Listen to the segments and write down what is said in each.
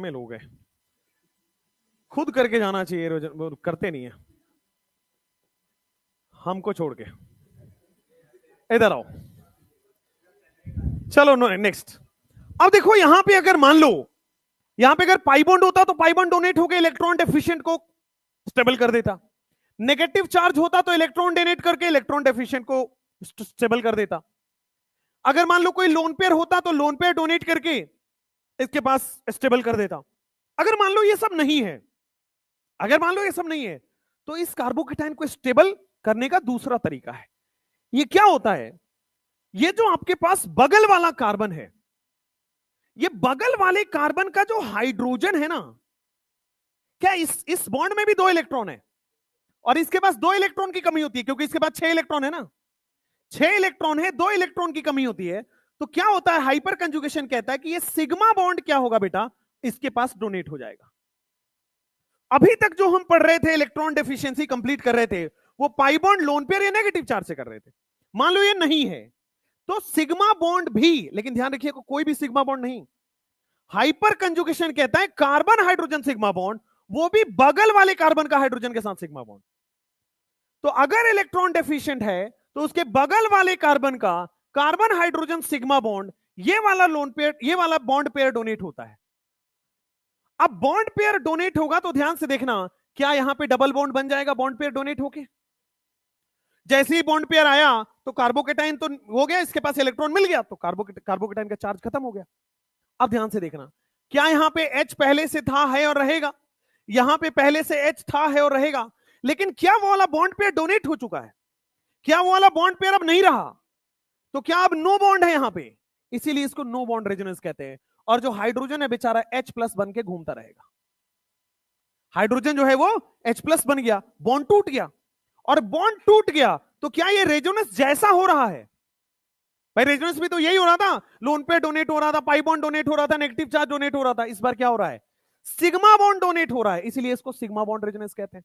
में लोग हैं, खुद करके जाना चाहिए, वो करते नहीं है, हमको छोड़ के। इधर आओ, चलो नेक्स्ट। अब देखो यहां पे अगर मान लो यहां पे अगर पाई बॉन्ड होता तो पाई बॉन्ड डोनेट होकर इलेक्ट्रॉन डेफिशिएंट को स्टेबल कर देता, नेगेटिव चार्ज होता तो इलेक्ट्रॉन डोनेट करके इलेक्ट्रॉन डेफिशिएंट को स्टेबल कर देता। अगर मान लो कोई लोन पेयर होता तो लोन पेयर डोनेट करके इसके पास स्टेबल कर देता। अगर मान लो ये सब नहीं है, अगर मान लो ये सब नहीं है, तो इस कार्बोकेटाइन को स्टेबल करने का दूसरा तरीका है। ये क्या होता है, ये जो आपके पास बगल वाला कार्बन है, ये बगल वाले कार्बन का जो हाइड्रोजन है ना, क्या इस बॉन्ड में भी 2 इलेक्ट्रॉन है और इसके पास 2 इलेक्ट्रॉन की कमी होती है, क्योंकि इसके पास 6 इलेक्ट्रॉन है ना, 6 इलेक्ट्रॉन है, 2 इलेक्ट्रॉन की कमी होती है। तो क्या होता है, हाइपर कंजुगेशन कहता है कि ये सिग्मा बॉन्ड क्या होगा बेटा, इसके पास डोनेट हो जाएगा। अभी तक जो हम पढ़ रहे थे, इलेक्ट्रॉन डेफिशिएंसी कंप्लीट कर रहे थे, वो पाई बॉन्ड लोन पेयर या नेगेटिव चार्ज से कर रहे थे। मान लो ये नहीं है तो सिग्मा बॉन्ड भी, लेकिन ध्यान रखिए कोई भी सिग्मा बॉन्ड नहीं, हाइपर कंजुगेशन कहता है कार्बन हाइड्रोजन सिग्मा बॉन्ड, वो भी बगल वाले कार्बन का हाइड्रोजन के साथ सिग्मा बॉन्ड। तो अगर इलेक्ट्रॉन डेफिशिएंट है तो उसके बगल वाले कार्बन का कार्बन हाइड्रोजन सिग्मा बॉन्ड, ये वाला लोन पेयर, ये वाला बॉन्ड पेयर डोनेट होता है। अब बॉन्ड पेयर डोनेट होगा तो ध्यान से देखना, क्या यहां पे डबल बॉन्ड बन जाएगा बॉन्ड पेयर डोनेट होके? जैसे ही बॉन्ड पेयर आया तो कार्बोकेटाइन तो हो गया, इसके पास इलेक्ट्रॉन मिल गया, तो कार्बोकेटाइन का चार्ज खत्म हो गया। अब ध्यान से देखना, क्या यहां पे H पहले से था, है और रहेगा? यहां पे पहले से H था, है और रहेगा, लेकिन क्या वो वाला बॉन्ड पेयर डोनेट हो चुका है? क्या वो वाला बॉन्ड पेयर अब नहीं रहा? तो क्या अब नो बॉन्ड है यहां पे? इसीलिए इसको नो बॉन्ड रेजोनेंस कहते हैं। और जो हाइड्रोजन है बेचारा H+ बन के घूमता रहेगा। हाइड्रोजन जो है वो H+ बन गया, बॉन्ड टूट गया, और बॉन्ड टूट गया तो क्या ये रेजोनेंस जैसा हो रहा है? भाई रेजोनेंस भी तो यही हो रहा था, लोन पेयर डोनेट हो रहा था, पाई बॉन्ड डोनेट हो रहा था, नेगेटिव चार्ज डोनेट हो रहा था। इस बार क्या हो रहा है, सिग्मा बॉन्ड डोनेट हो रहा है, इसीलिए इसको सिग्मा बॉन्ड रेजोनेंस कहते हैं।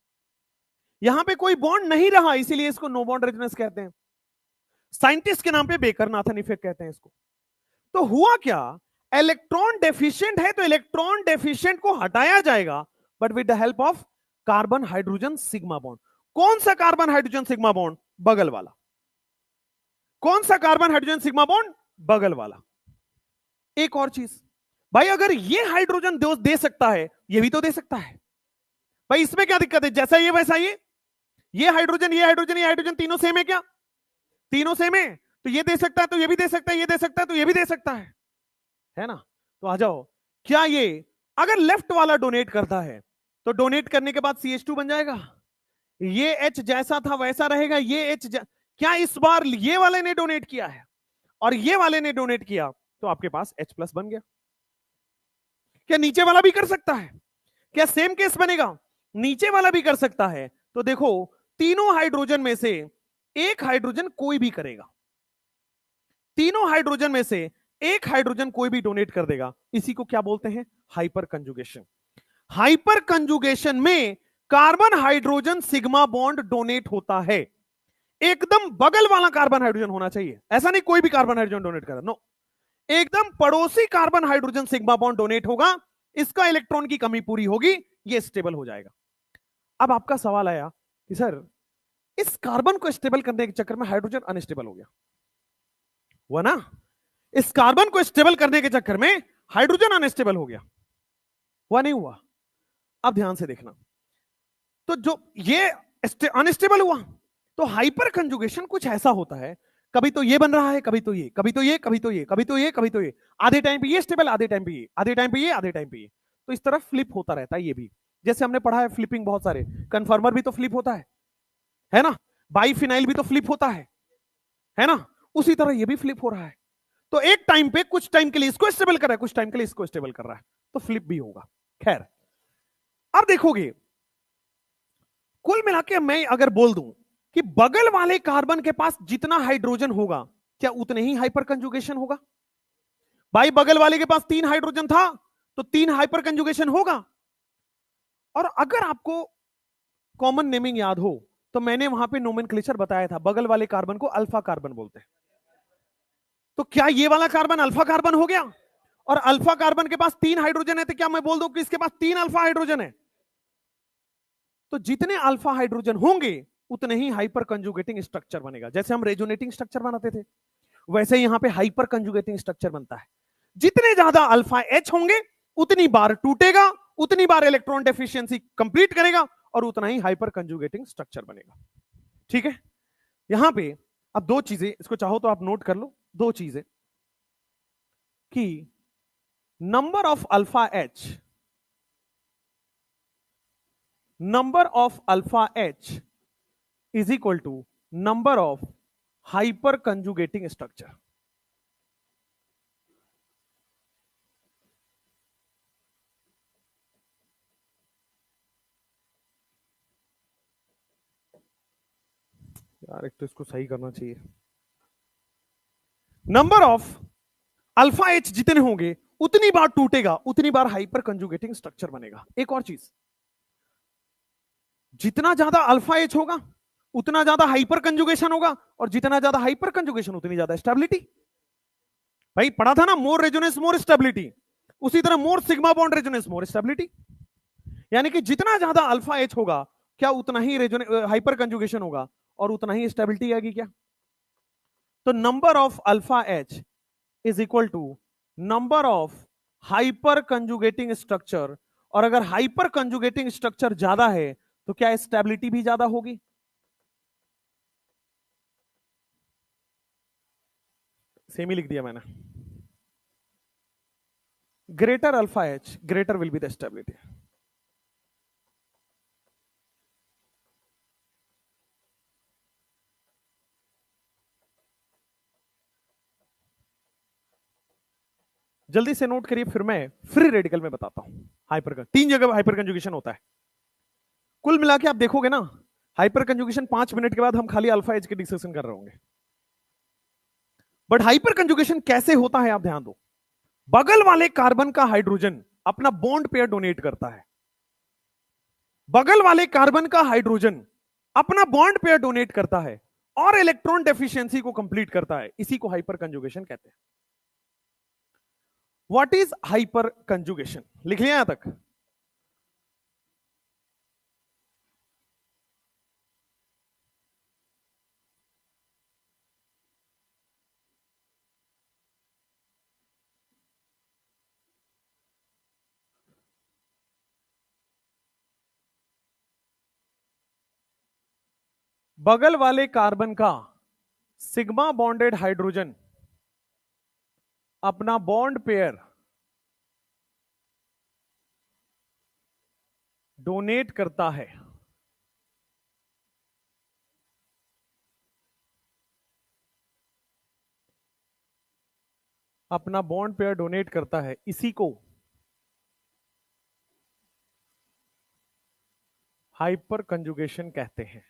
यहां पे कोई बॉन्ड नहीं रहा, इसीलिए इसको नो बॉन्ड रेजोनेंस कहते हैं। साइंटिस्ट के नाम पे बेकर-नाथन इफेक्ट कहते हैं इसको। तो हुआ क्या, इलेक्ट्रॉन डेफिशिएंट है तो इलेक्ट्रॉन डेफिशिएंट को हटाया जाएगा, but with the help of carbon hydrogen sigma bond. कौन सा कार्बन हाइड्रोजन सिग्मा बॉन्ड? बगल वाला। कौन सा कार्बन हाइड्रोजन सिग्मा बॉन्ड? बगल वाला। एक और चीज भाई, अगर ये हाइड्रोजन दे सकता है, ये भी तो दे सकता है भाई, इसमें क्या दिक्कत है? जैसा ये वैसा ये हाइड्रोजन, ये हाइड्रोजन, ये हाइड्रोजन, तीनों सेम है क्या? तीनों सेम है, तो ये दे सकता है तो ये भी दे सकता है, ये दे सकता है तो ये भी दे सकता है ना? तो आ जाओ, क्या ये अगर लेफ्ट वाला डोनेट करता है तो डोनेट करने के बाद CH2 बन जाएगा, ये H जैसा था वैसा रहेगा, ये H क्या इस बार ये वाले ने डोनेट किया है और ये वाले ने डोनेट किया तो आपके पास H+ बन गया। क्या नीचे वाला भी कर सकता है? क्या सेम केस बनेगा? नीचे वाला भी कर सकता है। तो देखो, तीनों हाइड्रोजन में से एक हाइड्रोजन कोई भी करेगा, तीनों हाइड्रोजन में से एक हाइड्रोजन कोई भी डोनेट कर देगा। इसी को क्या बोलते हैं? Hyper conjugation. हाइपर कंजुगेशन में carbon hydrogen sigma bond donate होता है। एकदम बगल वाला कार्बन हाइड्रोजन होना चाहिए, ऐसा नहीं कोई भी कार्बन हाइड्रोजन डोनेट करा, नो, एकदम पड़ोसी carbon hydrogen sigma bond donate होगा, इसका इलेक्ट्रॉन की कमी पूरी होगी, ये स्टेबल हो जाएगा। अब आपका सवाल आया कि सर इस कार्बन को स्टेबल करने के चक्कर में हाइड्रोजन अनस्टेबल हो गया, हुआ ना? इस कार्बन को स्टेबल करने के चक्कर में हाइड्रोजन अनस्टेबल हो गया, हुआ नहीं हुआ? अब ध्यान से देखना, तो जो ये अनस्टेबल हुआ, तो हाइपर कंजुगेशन कुछ ऐसा होता है, कभी तो ये बन रहा है, कभी तो ये, कभी तो ये, कभी तो ये, कभी तो ये, कभी तो ये, आधे टाइम पे ये स्टेबल, आधे टाइम पे ये, आधे टाइम पे ये, आधे टाइम पे ये, तो इस तरह फ्लिप होता रहता है। ये भी जैसे हमने पढ़ा है फ्लिपिंग, बहुत सारे कन्फर्मर भी तो फ्लिप होता है ना? बाइफिनाइल भी तो फ्लिप होता है ना? उसी तरह ये भी फ्लिप हो रहा है। तो एक टाइम पे कुछ टाइम के लिए इसको स्टेबल कर रहा है, कुछ टाइम के लिए इसको स्टेबल कर रहा है, तो फ्लिप भी होगा। खैर, अब देखोगे कुल मिला के मैं अगर बोल दूं कि बगल वाले कार्बन के पास जितना हाइड्रोजन होगा, क्या उतने ही हाइपर कंजुगेशन होगा? भाई बगल वाले के पास 3 हाइड्रोजन था तो 3 हाइपर कंजुगेशन होगा। और अगर आपको कॉमन नेमिंग याद हो तो मैंने वहां पे नोमेनक्लेचर बताया था, बगल वाले कार्बन को अल्फा कार्बन बोलते हैं। तो क्या ये वाला कार्बन अल्फा कार्बन हो गया और अल्फा कार्बन के पास 3 हाइड्रोजन है, तो क्या मैं बोल दूं कि इसके पास 3 अल्फा हाइड्रोजन है? तो जितने अल्फा हाइड्रोजन होंगे उतने ही हाइपर कंजुगेटिंग स्ट्रक्चर बनेगा। जैसे हम रेजोनेटिंग स्ट्रक्चर बनाते थे, वैसे यहां पे हाइपर कंजुगेटिंग स्ट्रक्चर बनता है। जितने ज्यादा अल्फा एच होंगे उतनी बार टूटेगा, उतनी बार इलेक्ट्रॉन डेफिशिएंसी कंप्लीट करेगा और उतना ही हाइपर कंजुगेटिंग स्ट्रक्चर बनेगा। ठीक है, यहां पे अब दो चीजें, इसको चाहो तो आप नोट कर लो, दो चीजें कि number of alpha H, number of alpha H is equal to number of hyperconjugating structure. यार एक तो इसको सही करना चाहिए। नंबर ऑफ अल्फा एच जितने होंगे उतनी बार टूटेगा, उतनी बार हाइपर कंजुगेटिंग स्ट्रक्चर बनेगा। एक और चीज, जितना ज्यादा अल्फा एच होगा उतना ज्यादा हाइपर कंजुगेशन होगा, और जितना ज्यादा हाइपर कंजुगेशन उतनी ज्यादा स्टेबिलिटी। भाई पढ़ा था ना, मोर रेजोनेंस मोर स्टेबिलिटी, उसी तरह more sigma bond resonance more stability. यानी कि जितना ज्यादा अल्फा एच होगा क्या उतना ही हाइपर कंजुगेशन होगा और उतना ही स्टेबिलिटी आएगी क्या? तो number of alpha H is equal to number of hyperconjugating structure, और अगर हाइपर कंजुगेटिंग स्ट्रक्चर ज्यादा है तो क्या स्टेबिलिटी भी ज्यादा होगी? सेम ही लिख दिया मैंने। Greater alpha H greater will be the stability. जल्दी से नोट करिए, फिर मैं फ्री रेडिकल में बताता हूं। हाइपर, 3 जगह हाइपर कंजुगेशन होता है। कुल मिला के आप देखोगे ना, हाइपर कंजुगेशन 5 मिनट के बाद हम खाली अल्फा एच की डिस्कशन कर रहे होंगे। बट हाइपर कंजुगेशन कैसे होता है आप ध्यान दो। बगल वाले कार्बन का हाइड्रोजन अपना बॉन्ड पेयर डोनेट करता है, बगल वाले कार्बन का हाइड्रोजन अपना बॉन्ड पेयर डोनेट करता है और इलेक्ट्रॉन डेफिशिएंसी को कंप्लीट करता है। इसी को हाइपर कंजुगेशन कहते हैं। What is hyper conjugation? लिख लिया यहां तक? बगल वाले कार्बन का सिग्मा बॉन्डेड हाइड्रोजन अपना बॉन्ड पेयर डोनेट करता है, अपना बॉन्ड पेयर डोनेट करता है। इसी को हाइपर कंजुगेशन कहते हैं।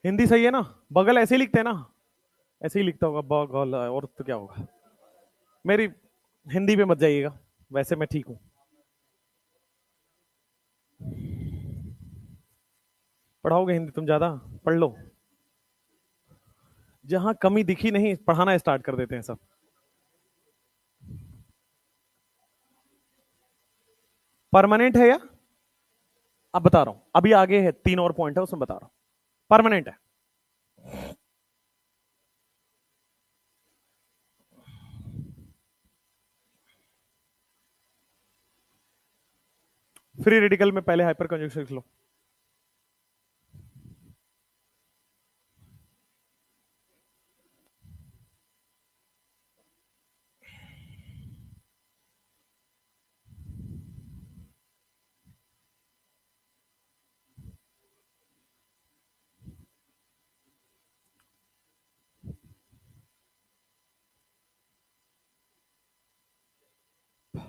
हिंदी सही है ना? बगल ऐसे ही लिखते हैं ना? ऐसे ही लिखता होगा बगल, और तो क्या होगा। मेरी हिंदी पे मत जाइएगा, वैसे मैं ठीक हूं। पढ़ाओगे हिंदी तुम ज्यादा? पढ़ लो। जहां कमी दिखी नहीं पढ़ाना स्टार्ट कर देते हैं सब। परमानेंट है या? अब बता रहा हूं, अभी आगे है 3 और पॉइंट है उसमें बता रहा हूं। परमानेंट है। फ्री रेडिकल में पहले हाइपर कंजुगेशन लिख लो।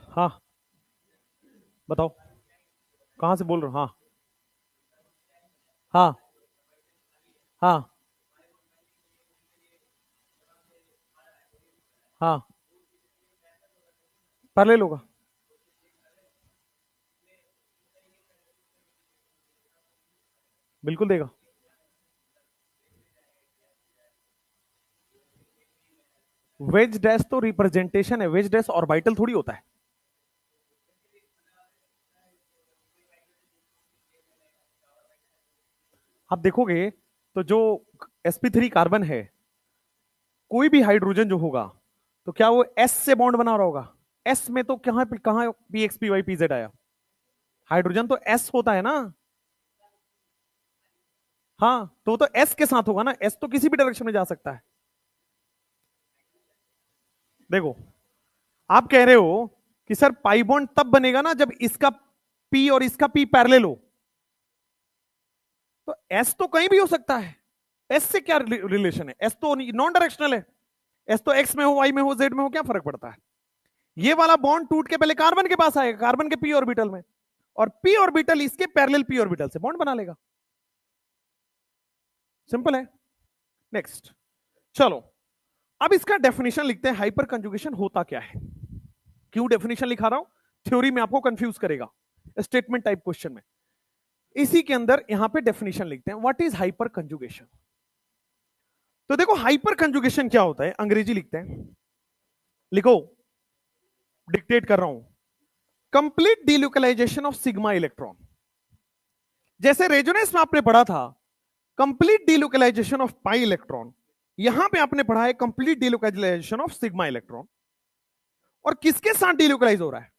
हाँ बताओ, कहां से बोल रहे हो? हाँ हाँ हाँ हाँ, पैरेलल होगा। बिल्कुल देगा। वेज डैश तो रिप्रेजेंटेशन है, वेज डैश ऑर्बिटल थोड़ी होता है। आप देखोगे तो जो sp3 कार्बन है, कोई भी हाइड्रोजन जो होगा तो क्या वो s से बॉन्ड बना रहा होगा? s में तो कहां कहां px py pz आया? हाइड्रोजन तो s होता है ना। हाँ, तो वो तो s के साथ होगा ना, s तो किसी भी डायरेक्शन में जा सकता है। देखो, आप कह रहे हो कि सर पाई बॉन्ड तब बनेगा ना जब इसका p और इसका p पैरेलल हो, तो s तो कहीं भी हो सकता है। s से क्या रिलेशन है? s तो नॉन डायरेक्शनल है। s तो x में हो, y में हो, z में हो, क्या फर्क पड़ता है? ये वाला बॉन्ड टूट के पहले कार्बन के पास आएगा, कार्बन के p ऑर्बिटल में, और p ऑर्बिटल इसके पैरेलल p ऑर्बिटल से बॉन्ड बना लेगा। सिंपल है। नेक्स्ट, चलो अब इसका डेफिनेशन लिखते हैं। हाइपर कंजुगेशन होता क्या है? क्यों डेफिनेशन लिखा रहा हूं? थ्योरी में आपको कंफ्यूज करेगा, स्टेटमेंट टाइप क्वेश्चन में। इसी के अंदर यहां पे डेफिनेशन लिखते हैं, व्हाट इज हाइपर कंजुगेशन। तो देखो, हाइपर कंजुगेशन क्या होता है, अंग्रेजी लिखते हैं, लिखो, डिक्टेट कर रहा हूं। Complete delocalisation of sigma electron. जैसे रेजोनेंस में आपने पढ़ा था complete delocalisation of pi electron, यहां पे आपने पढ़ा है complete delocalisation of sigma electron. और किसके साथ डिलोकलाइज हो रहा है?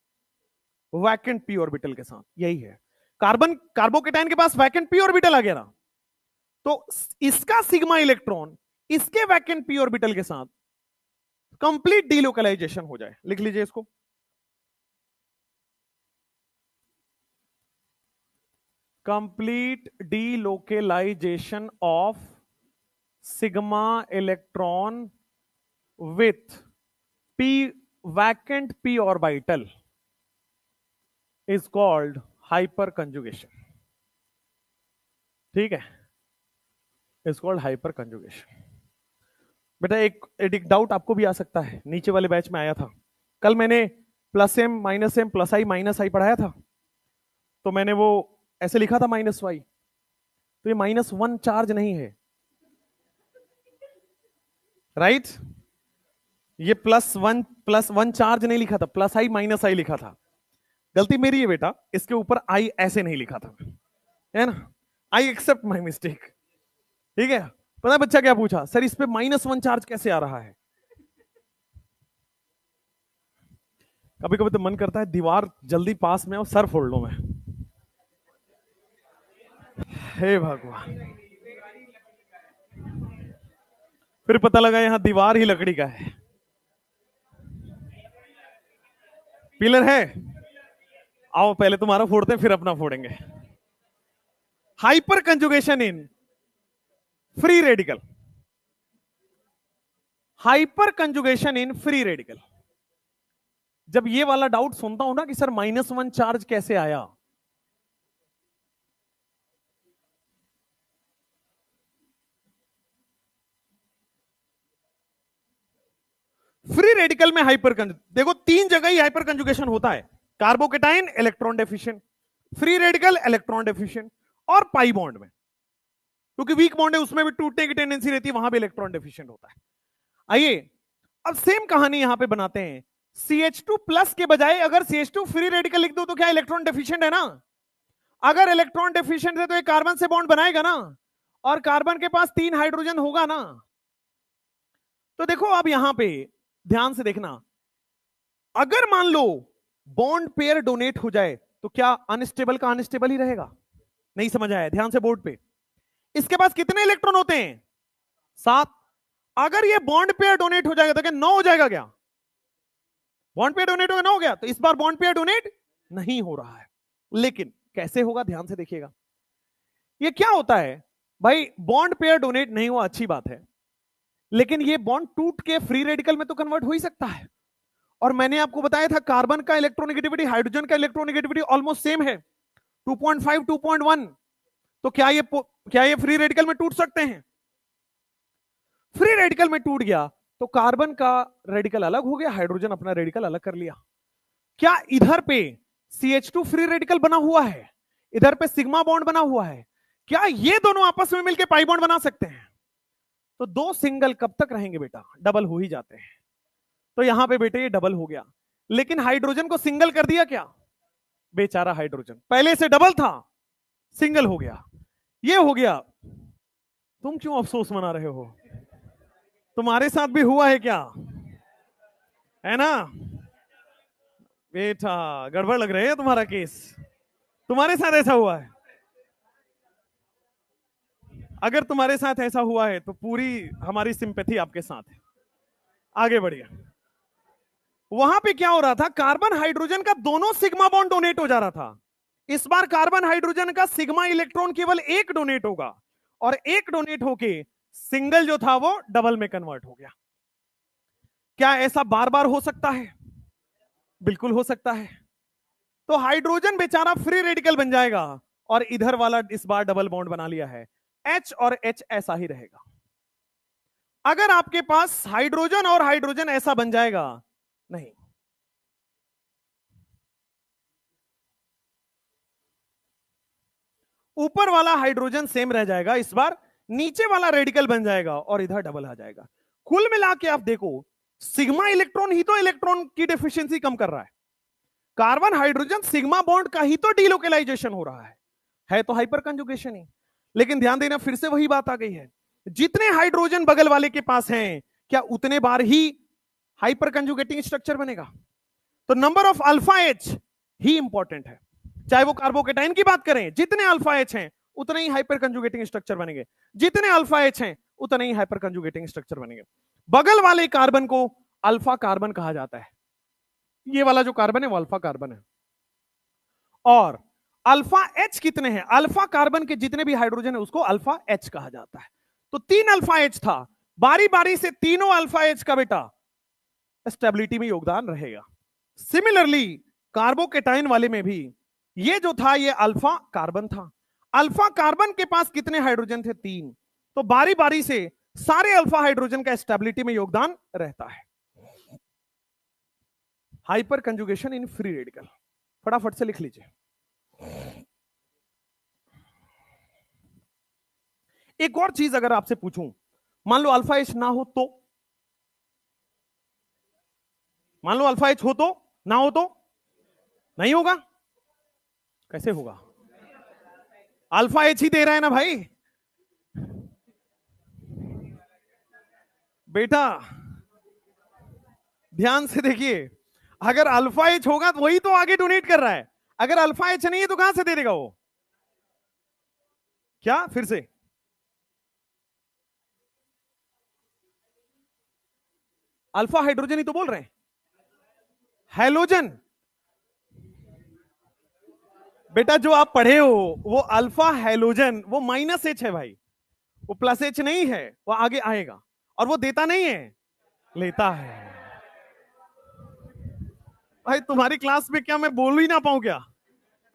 वैकेंट पी ऑर्बिटल के साथ। यही है, कार्बन कार्बोकेटाइन के पास वैकेंट पी ऑर्बिटल आ गया ना, तो इसका सिग्मा इलेक्ट्रॉन इसके वैकेंट पी ऑर्बिटल के साथ कंप्लीट डिलोकलाइजेशन हो जाए। लिख लीजिए इसको, complete delocalisation of sigma electron with p vacant p orbital is called hyperconjugation। ठीक है, is called hyperconjugation। बेटा एक डाउट आपको भी आ सकता है, नीचे वाले बैच में आया था, कल मैंने plus M minus M plus I minus I पढ़ाया था, तो मैंने वो ऐसे लिखा था माइनस वाई, तो ये -1 चार्ज नहीं है, राइट? ये +1 चार्ज नहीं लिखा था, प्लस आई माइनस आई लिखा था। गलती मेरी है बेटा, इसके ऊपर आई ऐसे नहीं लिखा था, है ना? I accept my mistake. ठीक है, पता है बच्चा क्या पूछा, सर इस पे -1 चार्ज कैसे आ रहा है? कभी कभी तो मन करता है दीवार जल्दी पास में और सर फोड़ लूं मैं। हे भगवान, फिर पता लगा यहां दीवार ही लकड़ी का है। पिलर है, आओ पहले तुम्हारा फोड़ते हैं फिर अपना फोड़ेंगे। Hyper conjugation in free radical, hyper conjugation in free radical. जब ये वाला डाउट सुनता हूं ना कि सर -1 चार्ज कैसे आया, फ्री रेडिकल में देखो 3 जगह ही हाइपर कंजुगेशन होता है, carbocation electron deficient, free radical electron deficient, और पाई बॉन्ड में, क्योंकि वीक बॉन्ड है उसमें भी टूटने की टेंडेंसी रहती है, वहां भी इलेक्ट्रॉन डेफिशिएंट होता है। आइए अब सेम कहानी यहां पे बनाते हैं। CH2+ के बजाय अगर CH2 फ्री रेडिकल लिख दो तो क्या इलेक्ट्रॉन डेफिशिएंट है ना? अगर इलेक्ट्रॉन डेफिशिएंट है तो ये कार्बन से बॉन्ड बनाएगा ना, और कार्बन के पास 3 हाइड्रोजन होगा ना। तो देखो अब यहां पे ध्यान से देखना, अगर मान लो बॉन्ड पेयर डोनेट हो जाए तो क्या अनस्टेबल का अनस्टेबल ही रहेगा? नहीं समझ आया? ध्यान से बोर्ड पे, इसके पास कितने इलेक्ट्रॉन होते हैं? 7। अगर ये बॉन्ड पेयर डोनेट हो जाएगा तो क्या 9 हो जाएगा? क्या बॉन्ड पेयर डोनेट होगा 9 हो गया? तो इस बार बॉन्ड पेयर डोनेट नहीं हो रहा है, लेकिन कैसे होगा ध्यान से देखिएगा। ये क्या होता है भाई, बॉन्ड पेयर डोनेट नहीं हुआ अच्छी बात है, लेकिन ये बॉन्ड टूट के फ्री रेडिकल में तो कन्वर्ट हो ही सकता है। और मैंने आपको बताया था कार्बन का इलेक्ट्रोनेगेटिविटी हाइड्रोजन का इलेक्ट्रोनेगेटिविटी ऑलमोस्ट सेम है, 2.5 2.1। तो क्या ये फ्री रेडिकल में टूट सकते हैं? फ्री रेडिकल में टूट गया तो कार्बन का रेडिकल अलग हो गया, हाइड्रोजन अपना रेडिकल अलग कर लिया। क्या इधर पे CH2 फ्री रेडिकल बना हुआ है, इधर पे सिग्मा बॉन्ड बना हुआ है, क्या ये दोनों आपस में मिलकर पाई बॉन्ड बना सकते हैं? तो 2 सिंगल कब तक रहेंगे बेटा? डबल हो ही जाते हैं। तो यहां पे बेटे ये डबल हो गया, लेकिन हाइड्रोजन को सिंगल कर दिया क्या? बेचारा हाइड्रोजन पहले से डबल था, सिंगल हो गया, ये हो गया। तुम क्यों अफसोस मना रहे हो? तुम्हारे साथ भी हुआ है क्या? है ना बेटा, गड़बड़ लग रही है तुम्हारा केस। तुम्हारे साथ ऐसा हुआ है? अगर तुम्हारे साथ ऐसा हुआ है तो पूरी हमारी सिंपैथी आपके साथ है। आगे बढ़िए। वहां पे क्या हो रहा था, कार्बन हाइड्रोजन का दोनों सिग्मा बॉन्ड डोनेट हो जा रहा था। इस बार कार्बन हाइड्रोजन का सिग्मा इलेक्ट्रॉन केवल एक डोनेट होगा, और एक डोनेट होके सिंगल जो था वो डबल में कन्वर्ट हो गया। क्या ऐसा बार बार हो सकता है? बिल्कुल हो सकता है। तो हाइड्रोजन बेचारा फ्री रेडिकल बन जाएगा, और इधर वाला इस बार डबल बॉन्ड बना लिया है, H और H ऐसा ही रहेगा। अगर आपके पास हाइड्रोजन और हाइड्रोजन ऐसा बन जाएगा, नहीं, ऊपर वाला हाइड्रोजन सेम रह जाएगा, इस बार नीचे वाला रेडिकल बन जाएगा और इधर डबल आ जाएगा। कुल मिला के आप देखो, सिग्मा इलेक्ट्रॉन ही तो इलेक्ट्रॉन की डेफिशिएंसी कम कर रहा है। कार्बन हाइड्रोजन सिग्मा बॉन्ड का ही तो डीलोकेलाइजेशन हो रहा है तो हाइपर कंजुगेशन ही। लेकिन ध्यान देना, फिर से वही बात आ गई है, जितने हाइड्रोजन बगल वाले के पास हैं, क्या उतने बार ही हाइपर कंजुगेटिंग स्ट्रक्चर बनेगा? तो number of alpha H he important है। चाहे वो कार्बोकेटाइन की बात करें, जितने अल्फा एच हैं उतने ही हाइपर कंजुगेटिंग स्ट्रक्चर बनेंगे, जितने अल्फा एच हैं उतने ही हाइपर कंजुगेटिंग स्ट्रक्चर बनेंगे। बगल वाले कार्बन को अल्फा कार्बन कहा जाता है। ये वाला जो कार्बन है वो अल्फा कार्बन है। और अल्फा एच कितने हैं? अल्फा कार्बन के जितने भी हाइड्रोजन है उसको अल्फा एच कहा जाता है। तो 3 अल्फा एच था, बारी बारी से तीनों अल्फा एच का बेटा स्टेबिलिटी में योगदान रहेगा। सिमिलरली कार्बोकेटाइन वाले में भी ये जो था ये अल्फा कार्बन था। अल्फा कार्बन के पास कितने हाइड्रोजन थे? 3। तो बारी बारी से सारे अल्फा हाइड्रोजन का स्टेबिलिटी में योगदान रहता है। Hyper conjugation in free radical, फटाफट से लिख लीजिए। एक और चीज अगर आपसे पूछूं, मान लो अल्फा एच ना हो तो, मान लो अल्फा एच हो तो, ना हो तो नहीं होगा। कैसे होगा? अल्फा एच ही दे रहा है ना भाई। बेटा ध्यान से देखिए, अगर अल्फा एच होगा तो वही तो आगे डोनेट कर रहा है, अगर अल्फा एच नहीं है तो कहां से दे देगा वो? क्या फिर से? अल्फा हाइड्रोजन ही तो बोल रहे हैं, हैलोजन। बेटा जो आप पढ़े हो वो अल्फा हैलोजन, वो माइनस एच है भाई, वो प्लस एच नहीं है, वो आगे आएगा। और वो देता नहीं है, लेता है। भाई तुम्हारी क्लास में क्या मैं बोल ही ना पाऊं क्या?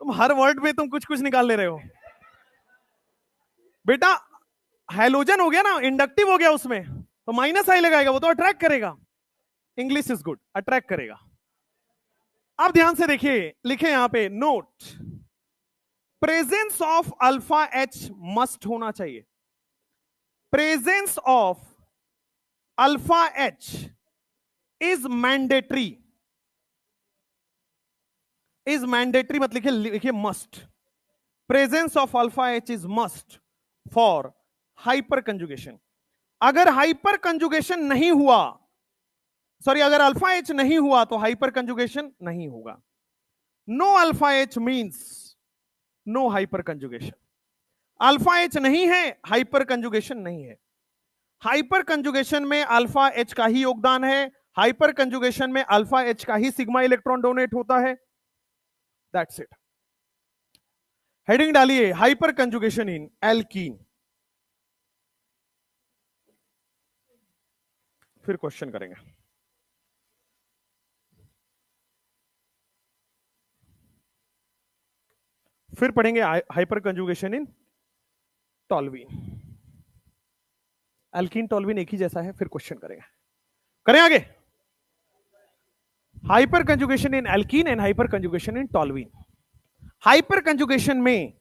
तुम हर वर्ड में तुम कुछ कुछ निकाल ले रहे हो। बेटा हैलोजन हो गया ना, इंडक्टिव हो गया, उसमें तो माइनस आई लगाएगा, वो तो अट्रैक्ट करेगा। इंग्लिश इज गुड, अट्रैक्ट करेगा। अब ध्यान से देखिए, लिखे यहां पे note, presence of alpha H must होना चाहिए। Presence of alpha H is mandatory, is mandatory मत लिखिए, लिखिए must. Presence of alpha H is must for hyper conjugation. अगर हाइपर कंजुगेशन नहीं हुआ, सॉरी, अगर अल्फा एच नहीं हुआ तो हाइपर कंजुगेशन नहीं होगा। No alpha H means no hyper conjugation. Alpha H नहीं है, हाइपर कंजुगेशन नहीं है। हाइपर कंजुगेशन में अल्फा एच का ही योगदान है, हाइपर कंजुगेशन में अल्फा एच का ही सिग्मा इलेक्ट्रॉन डोनेट होता है। That's it. हेडिंग डालिए, हाइपर कंजुगेशन इन एल्कीन। फिर क्वेश्चन करेंगे। फिर पढ़ेंगे hyper conjugation in toluene. Alkene toluene एक ही जैसा है, फिर क्वेश्चन करेंगे। करें आगे। Hyper conjugation in alkene and hyper conjugation in toluene. हाइपर कंजुगेशन में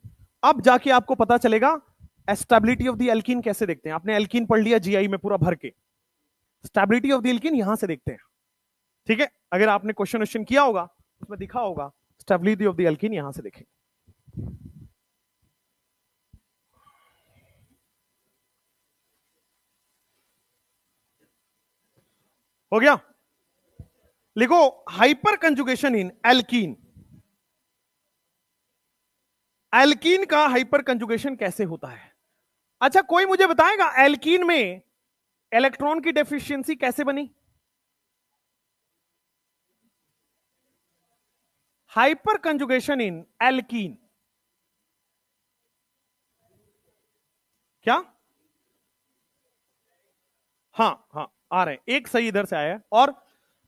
अब जाके आपको पता चलेगा स्टेबिलिटी ऑफ द एल्कीन कैसे देखते हैं। आपने एल्कीन पढ़ लिया जीआई में पूरा भर के, स्टेबिलिटी ऑफ द एल्कीन यहां से देखते हैं। ठीक है, अगर आपने क्वेश्चन किया होगा उसमें दिखा होगा स्टेबिलिटी ऑफ द एल्कीन, यहां से देखें। हो गया, लिखो hyper conjugation in alkene. Alkene का हाइपर कंजुगेशन कैसे होता है? अच्छा, कोई मुझे बताएगा एल्कीन में इलेक्ट्रॉन की डेफिशिएंसी कैसे बनी? हाइपर कंजुगेशन इन एल्कीन, क्या? हाँ हाँ, आ रहे हैं, एक सही इधर से आया है। और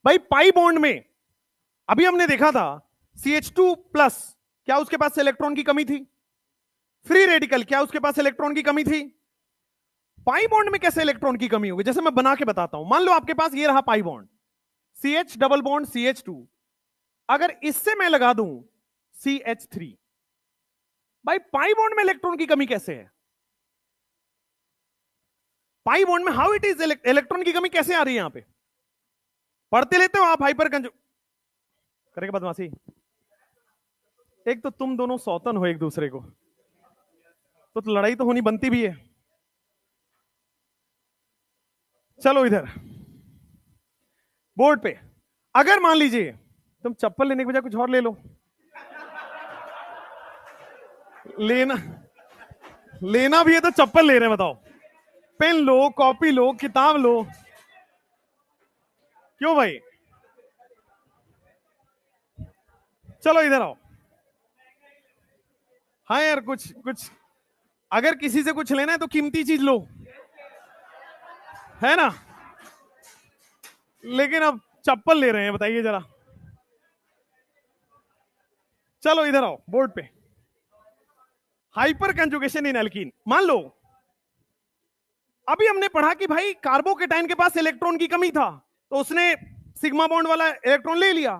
भाई पाई बॉन्ड में अभी हमने देखा था CH2 प्लस, क्या उसके पास इलेक्ट्रॉन की कमी थी? फ्री रेडिकल, क्या उसके पास इलेक्ट्रॉन की कमी थी? पाई बॉन्ड में कैसे इलेक्ट्रॉन की कमी होगी? जैसे मैं बना के बताता हूं, मान लो आपके पास ये रहा pi bond, CH double bond CH2, अगर इससे मैं लगा दूं CH3, भाई पाई बॉन्ड में इलेक्ट्रॉन की कमी कैसे है? पाई बॉन्ड में हाउ इट इज, इलेक्ट्रॉन की कमी कैसे आ रही है? यहां पे पढ़ते लेते हो आप हाइपर कंजु करेगा बदमाशी। एक तो तुम दोनों सौतन हो एक दूसरे को, तो लड़ाई तो होनी बनती भी है। चलो इधर बोर्ड पे, अगर मान लीजिए तुम चप्पल लेने के बजाय कुछ और ले लो, लेना लेना भी है तो चप्पल ले रहे हैं, बताओ। पेन लो, कॉपी लो, किताब लो, क्यों भाई? चलो इधर आओ। हाँ यार, कुछ कुछ अगर किसी से कुछ लेना है तो कीमती चीज लो, है ना? लेकिन अब चप्पल ले रहे हैं, बताइए जरा। चलो इधर आओ बोर्ड पे। हाइपर कंजुगेशन इन एल्कीन, मान लो अभी हमने पढ़ा कि भाई कार्बोकेटाइन के पास इलेक्ट्रॉन की कमी था, तो उसने सिग्मा बॉन्ड वाला इलेक्ट्रॉन ले लिया।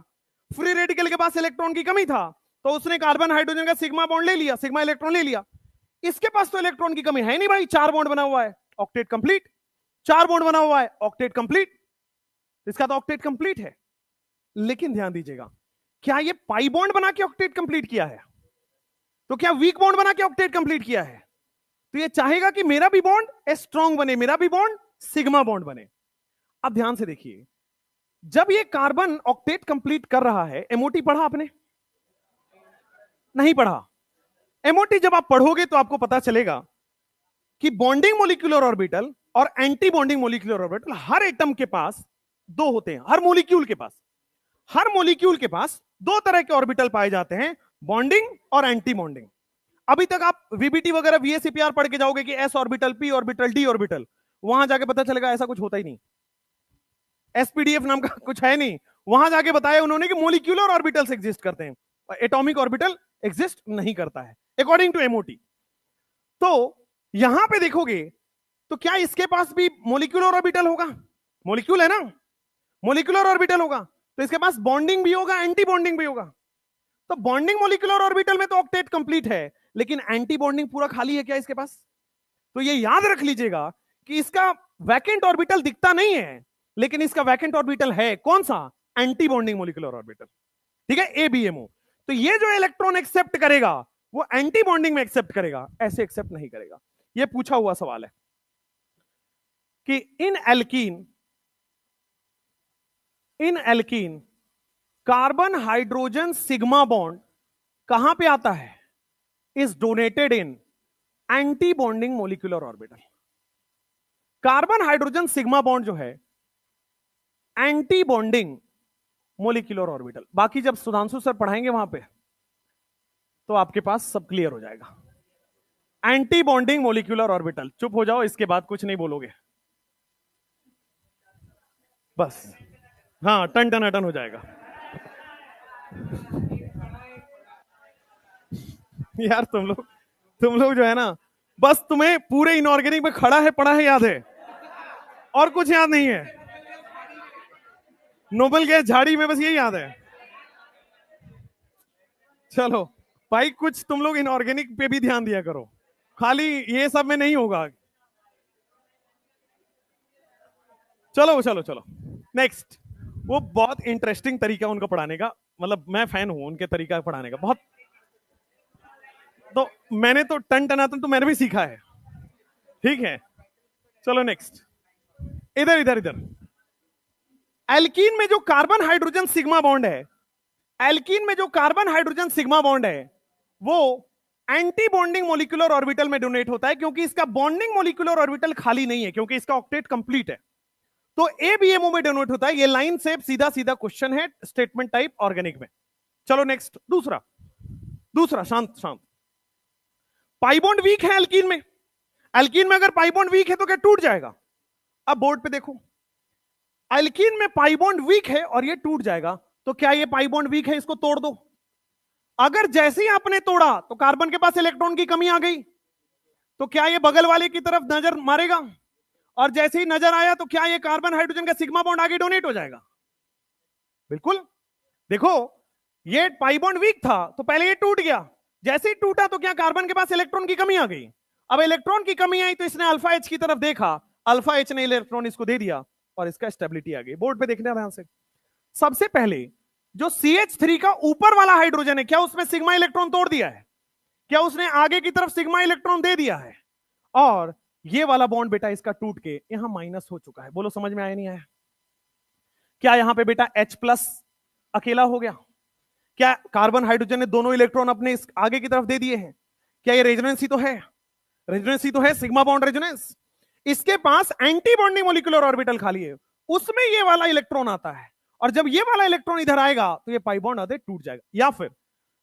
फ्री रेडिकल के पास इलेक्ट्रॉन की कमी था, तो उसने कार्बन हाइड्रोजन का सिग्मा बॉन्ड ले लिया, सिग्मा इलेक्ट्रॉन ले लिया। इसके पास तो इलेक्ट्रॉन की कमी है नहीं भाई, 4 बॉन्ड बना हुआ है, ऑक्टेट कंप्लीट। 4 बॉन्ड बना हुआ है, ऑक्टेट कंप्लीट, इसका तो ऑक्टेट कंप्लीट है। लेकिन ध्यान दीजिएगा, क्या ये पाई बॉन्ड बना के ऑक्टेट कंप्लीट किया है? तो क्या वीक बॉन्ड बना के ऑक्टेट कंप्लीट किया है? तो ये चाहेगा कि मेरा भी बॉन्ड स्ट्रॉन्ग बने, मेरा भी बॉन्ड सिग्मा बॉन्ड बने। अब ध्यान से देखिए, जब ये कार्बन ऑक्टेट कंप्लीट कर रहा है, एमओटी पढ़ा आपने? नहीं पढ़ा? एमओटी जब आप पढ़ोगे तो आपको पता चलेगा कि बॉन्डिंग मोलिक्यूलर ऑर्बिटल और एंटी बॉन्डिंग मोलिक्यूलर ऑर्बिटल हर एटम के पास 2 होते हैं। हर मोलिक्यूल के पास 2 तरह के ऑर्बिटल पाए जाते हैं, बॉन्डिंग और एंटी बॉन्डिंग। अभी तक आप वीबीटी वगैरह VSEPR पढ़ के जाओगे कि S orbital, P orbital, D orbital, वहां जाके पता चलेगा ऐसा कुछ होता ही नहीं। SPDF नाम का कुछ है नहीं, वहां जाके बताया उन्होंने कि मोलिक्यूलर ऑर्बिटल्स एग्जिस्ट करते हैं, एटॉमिक ऑर्बिटल एग्जिस्ट नहीं करता है अकॉर्डिंग टू एमओटी। तो यहां पे देखोगे तो क्या इसके पास भी मोलिक्यूलर ऑर्बिटल होगा? मोलिक्यूल है ना, मोलिक्यूलर ऑर्बिटल होगा, तो इसके पास बॉन्डिंग भी होगा, एंटी बॉन्डिंग भी होगा। तो बॉन्डिंग मोलिक्यूलर ऑर्बिटल में तो ऑक्टेट कंप्लीट है, लेकिन एंटी बॉन्डिंग पूरा खाली है क्या इसके पास? तो ये याद रख लीजिएगा कि इसका वैकेंट ऑर्बिटल दिखता नहीं है, लेकिन इसका वैकेंट ऑर्बिटल है, कौन सा? एंटी बॉन्डिंग मोलिकुलर ऑर्बिटल, ठीक है, ABMO। तो ये जो इलेक्ट्रॉन एक्सेप्ट करेगा वो एंटी बॉन्डिंग में एक्सेप्ट करेगा, ऐसे एक्सेप्ट नहीं करेगा। ये पूछा हुआ सवाल है कि in alkene carbon hydrogen sigma bond कहां पे आता है? Is donated in antibonding molecular orbital. Carbon hydrogen sigma bond जो है एंटी बॉन्डिंग मोलिकुलर ऑर्बिटल। बाकी जब सुधांशु सर पढ़ाएंगे वहां पे तो आपके पास सब क्लियर हो जाएगा। एंटी बॉन्डिंग मोलिकुलर ऑर्बिटल, चुप हो जाओ, इसके बाद कुछ नहीं बोलोगे बस। हाँ, टन टन अटन हो जाएगा। यार तुम लोग जो है ना, बस तुम्हें पूरे इनऑर्गेनिक में खड़ा है पड़ा है याद है, और कुछ याद नहीं है। नोबल गैस झाड़ी में बस यही याद है। चलो भाई, कुछ तुम लोग इनऑर्गेनिक पे भी ध्यान दिया करो, खाली ये सब में नहीं होगा। चलो चलो चलो नेक्स्ट। वो बहुत इंटरेस्टिंग तरीका उनका पढ़ाने का, मतलब मैं फैन हूं उनके तरीका पढ़ाने का बहुत। तो मैंने तो टन टनाटन तो मैंने भी सीखा है। ठीक है, चलो नेक्स्ट। इधर इधर इधर, एल्कीन में जो कार्बन हाइड्रोजन सिग्मा बॉन्ड है, एल्कीन में जो कार्बन हाइड्रोजन सिग्मा बॉन्ड है वो एंटी बॉन्डिंग मोलिकुलर ऑर्बिटल में डोनेट होता है, क्योंकि इसका बॉन्डिंग मोलिकुलर ऑर्बिटल खाली नहीं है, क्योंकि इसका ऑक्टेट कंप्लीट है। तो एबीएमओ में डोनेट होता है। ये लाइन से सीधा सीधा क्वेश्चन है, स्टेटमेंट टाइप ऑर्गेनिक में। चलो नेक्स्ट, दूसरा दूसरा शांत शांत। पाई बॉन्ड वीक है एल्कीन में। एल्कीन में अगर पाई बॉन्ड वीक है तो क्या टूट जाएगा? अब बोर्ड पे देखो, एल्कीन में पाई बॉन्ड वीक है और ये टूट जाएगा, तो क्या ये पाई बॉन्ड वीक है? इसको तोड़ दो। अगर जैसे ही आपने तोड़ा तो कार्बन के पास इलेक्ट्रॉन की कमी आ गई, तो क्या ये बगल वाले की तरफ नजर मारेगा? और जैसे ही नजर आया तो क्या ये कार्बन हाइड्रोजन का सिग्मा बॉन्ड आगे डोनेट हो जाएगा? बिल्कुल। देखो, ये पाई बॉन्ड वीक था तो पहले ये टूट गया, जैसे ही टूटा तो क्या कार्बन के पास इलेक्ट्रॉन की कमी आ गई? अब इलेक्ट्रॉन की कमी आई तो इसने अल्फा एच की तरफ देखा, अल्फा एच ने इलेक्ट्रॉन इसको दे दिया और इसका स्टेबिलिटी आ गई। बोर्ड पे देखना ध्यान से। सबसे पहले जो CH3 का ऊपर वाला हाइड्रोजन है, क्या उसमें सिग्मा इलेक्ट्रॉन तोड़ दिया है? क्या उसने आगे की तरफ सिग्मा इलेक्ट्रॉन दे दिया है? और ये वाला बॉन्ड बेटा इसका टूट के यहां माइनस हो चुका है। बोलो समझ में आया नहीं आया? क्या यहां पे बेटा H+ अकेला हो गया? क्या कार्बन हाइड्रोजन ने दोनों इलेक्ट्रॉन अपने इस आगे की तरफ दे दिए हैं? क्या ये रेजोनेंस ही तो है? रेजोनेंस ही तो है, सिग्मा बॉन्ड रेजोनेंस। इसके पास एंटी बॉन्डिंग मोलिकुलर ऑर्बिटल खाली है, उसमें ये वाला इलेक्ट्रॉन आता है, और जब ये वाला इलेक्ट्रॉन इधर आएगा तो ये पाई बॉन्ड आधे टूट जाएगा। या फिर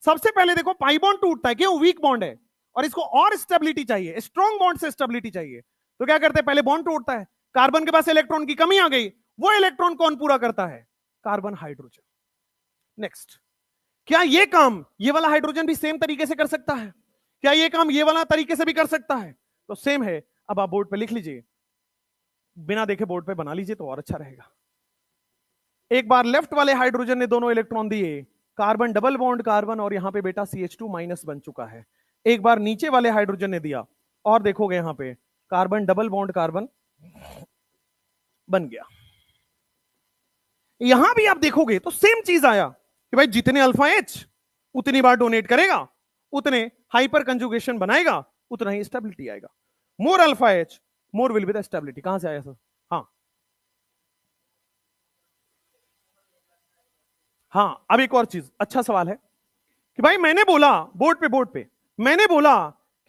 सबसे पहले देखो, पाई बॉन्ड टूटता है, क्यों? वीक बॉन्ड है और इसको और स्टेबिलिटी चाहिए, स्ट्रॉन्ग बॉन्ड से स्टेबिलिटी चाहिए। तो क्या करते हैं? पहले बॉन्ड टूटता है, कार्बन के पास इलेक्ट्रॉन की कमी आ गई, वो इलेक्ट्रॉन कौन पूरा करता है? Carbon hydrogen. नेक्स्ट, क्या ये काम ये वाला हाइड्रोजन भी सेम तरीके से कर सकता है? क्या ये काम ये वाला तरीके से भी कर सकता है? तो सेम है। अब आप बोर्ड पे लिख लीजिए, बिना देखे बोर्ड पे बना लीजिए तो और अच्छा रहेगा। एक बार लेफ्ट वाले हाइड्रोजन ने दोनों इलेक्ट्रॉन दिए, कार्बन डबल बॉन्ड कार्बन, और यहां पे बेटा CH2- बन चुका है। एक बार नीचे वाले हाइड्रोजन ने दिया और देखोगे यहां पे कार्बन डबल बॉन्ड कार्बन बन गया। यहां भी आप देखोगे तो सेम चीज आया कि भाई जितने अल्फा एच उतनी बार डोनेट करेगा, उतने हाइपर कंजुगेशन बनाएगा, उतना ही स्टेबिलिटी आएगा। More alpha H more will be the stability. कहां से आया सर? हाँ हाँ, अब एक और चीज, अच्छा सवाल है कि भाई मैंने बोला बोर्ड पे मैंने बोला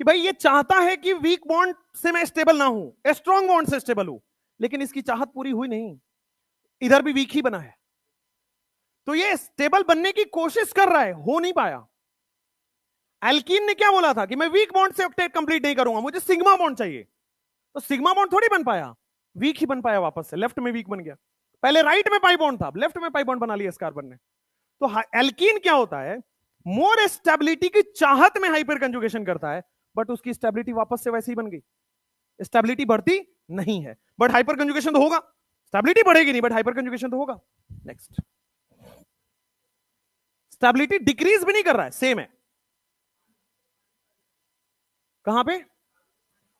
कि भाई ये चाहता है कि वीक बॉन्ड से मैं स्टेबल ना हूं, स्ट्रॉन्ग बॉन्ड से स्टेबल हूं, लेकिन इसकी चाहत पूरी हुई नहीं, इधर भी वीक ही बना है। तो ये स्टेबल बनने की कोशिश कर रहा है, हो नहीं पाया। एल्कीन ने क्या बोला था कि मैं वीक बॉन्ड से ऑक्टेट कंप्लीट नहीं करूंगा, मुझे सिग्मा बॉन्ड चाहिए। तो सिग्मा बॉन्ड थोड़ी बन पाया, वीक ही बन पाया, वापस से लेफ्ट में वीक बन गया। पहले राइट में पाई बॉन्ड था, लेफ्ट में पाई बॉन्ड बना लिया इस कार्बन ने। तो एल्कीन क्या होता है? मोर स्टेबिलिटी की चाहत में हाइपर कंजुगेशन करता है, बट उसकी स्टेबिलिटी वापस से वैसे ही बन गई। स्टेबिलिटी बढ़ती नहीं है, बट हाइपर कंजुगेशन तो होगा। स्टेबिलिटी बढ़ेगी नहीं, बट हाइपर कंजुगेशन तो होगा। नेक्स्ट, स्टेबिलिटी डिक्रीज भी नहीं कर रहा है, सेम है। कहां पे?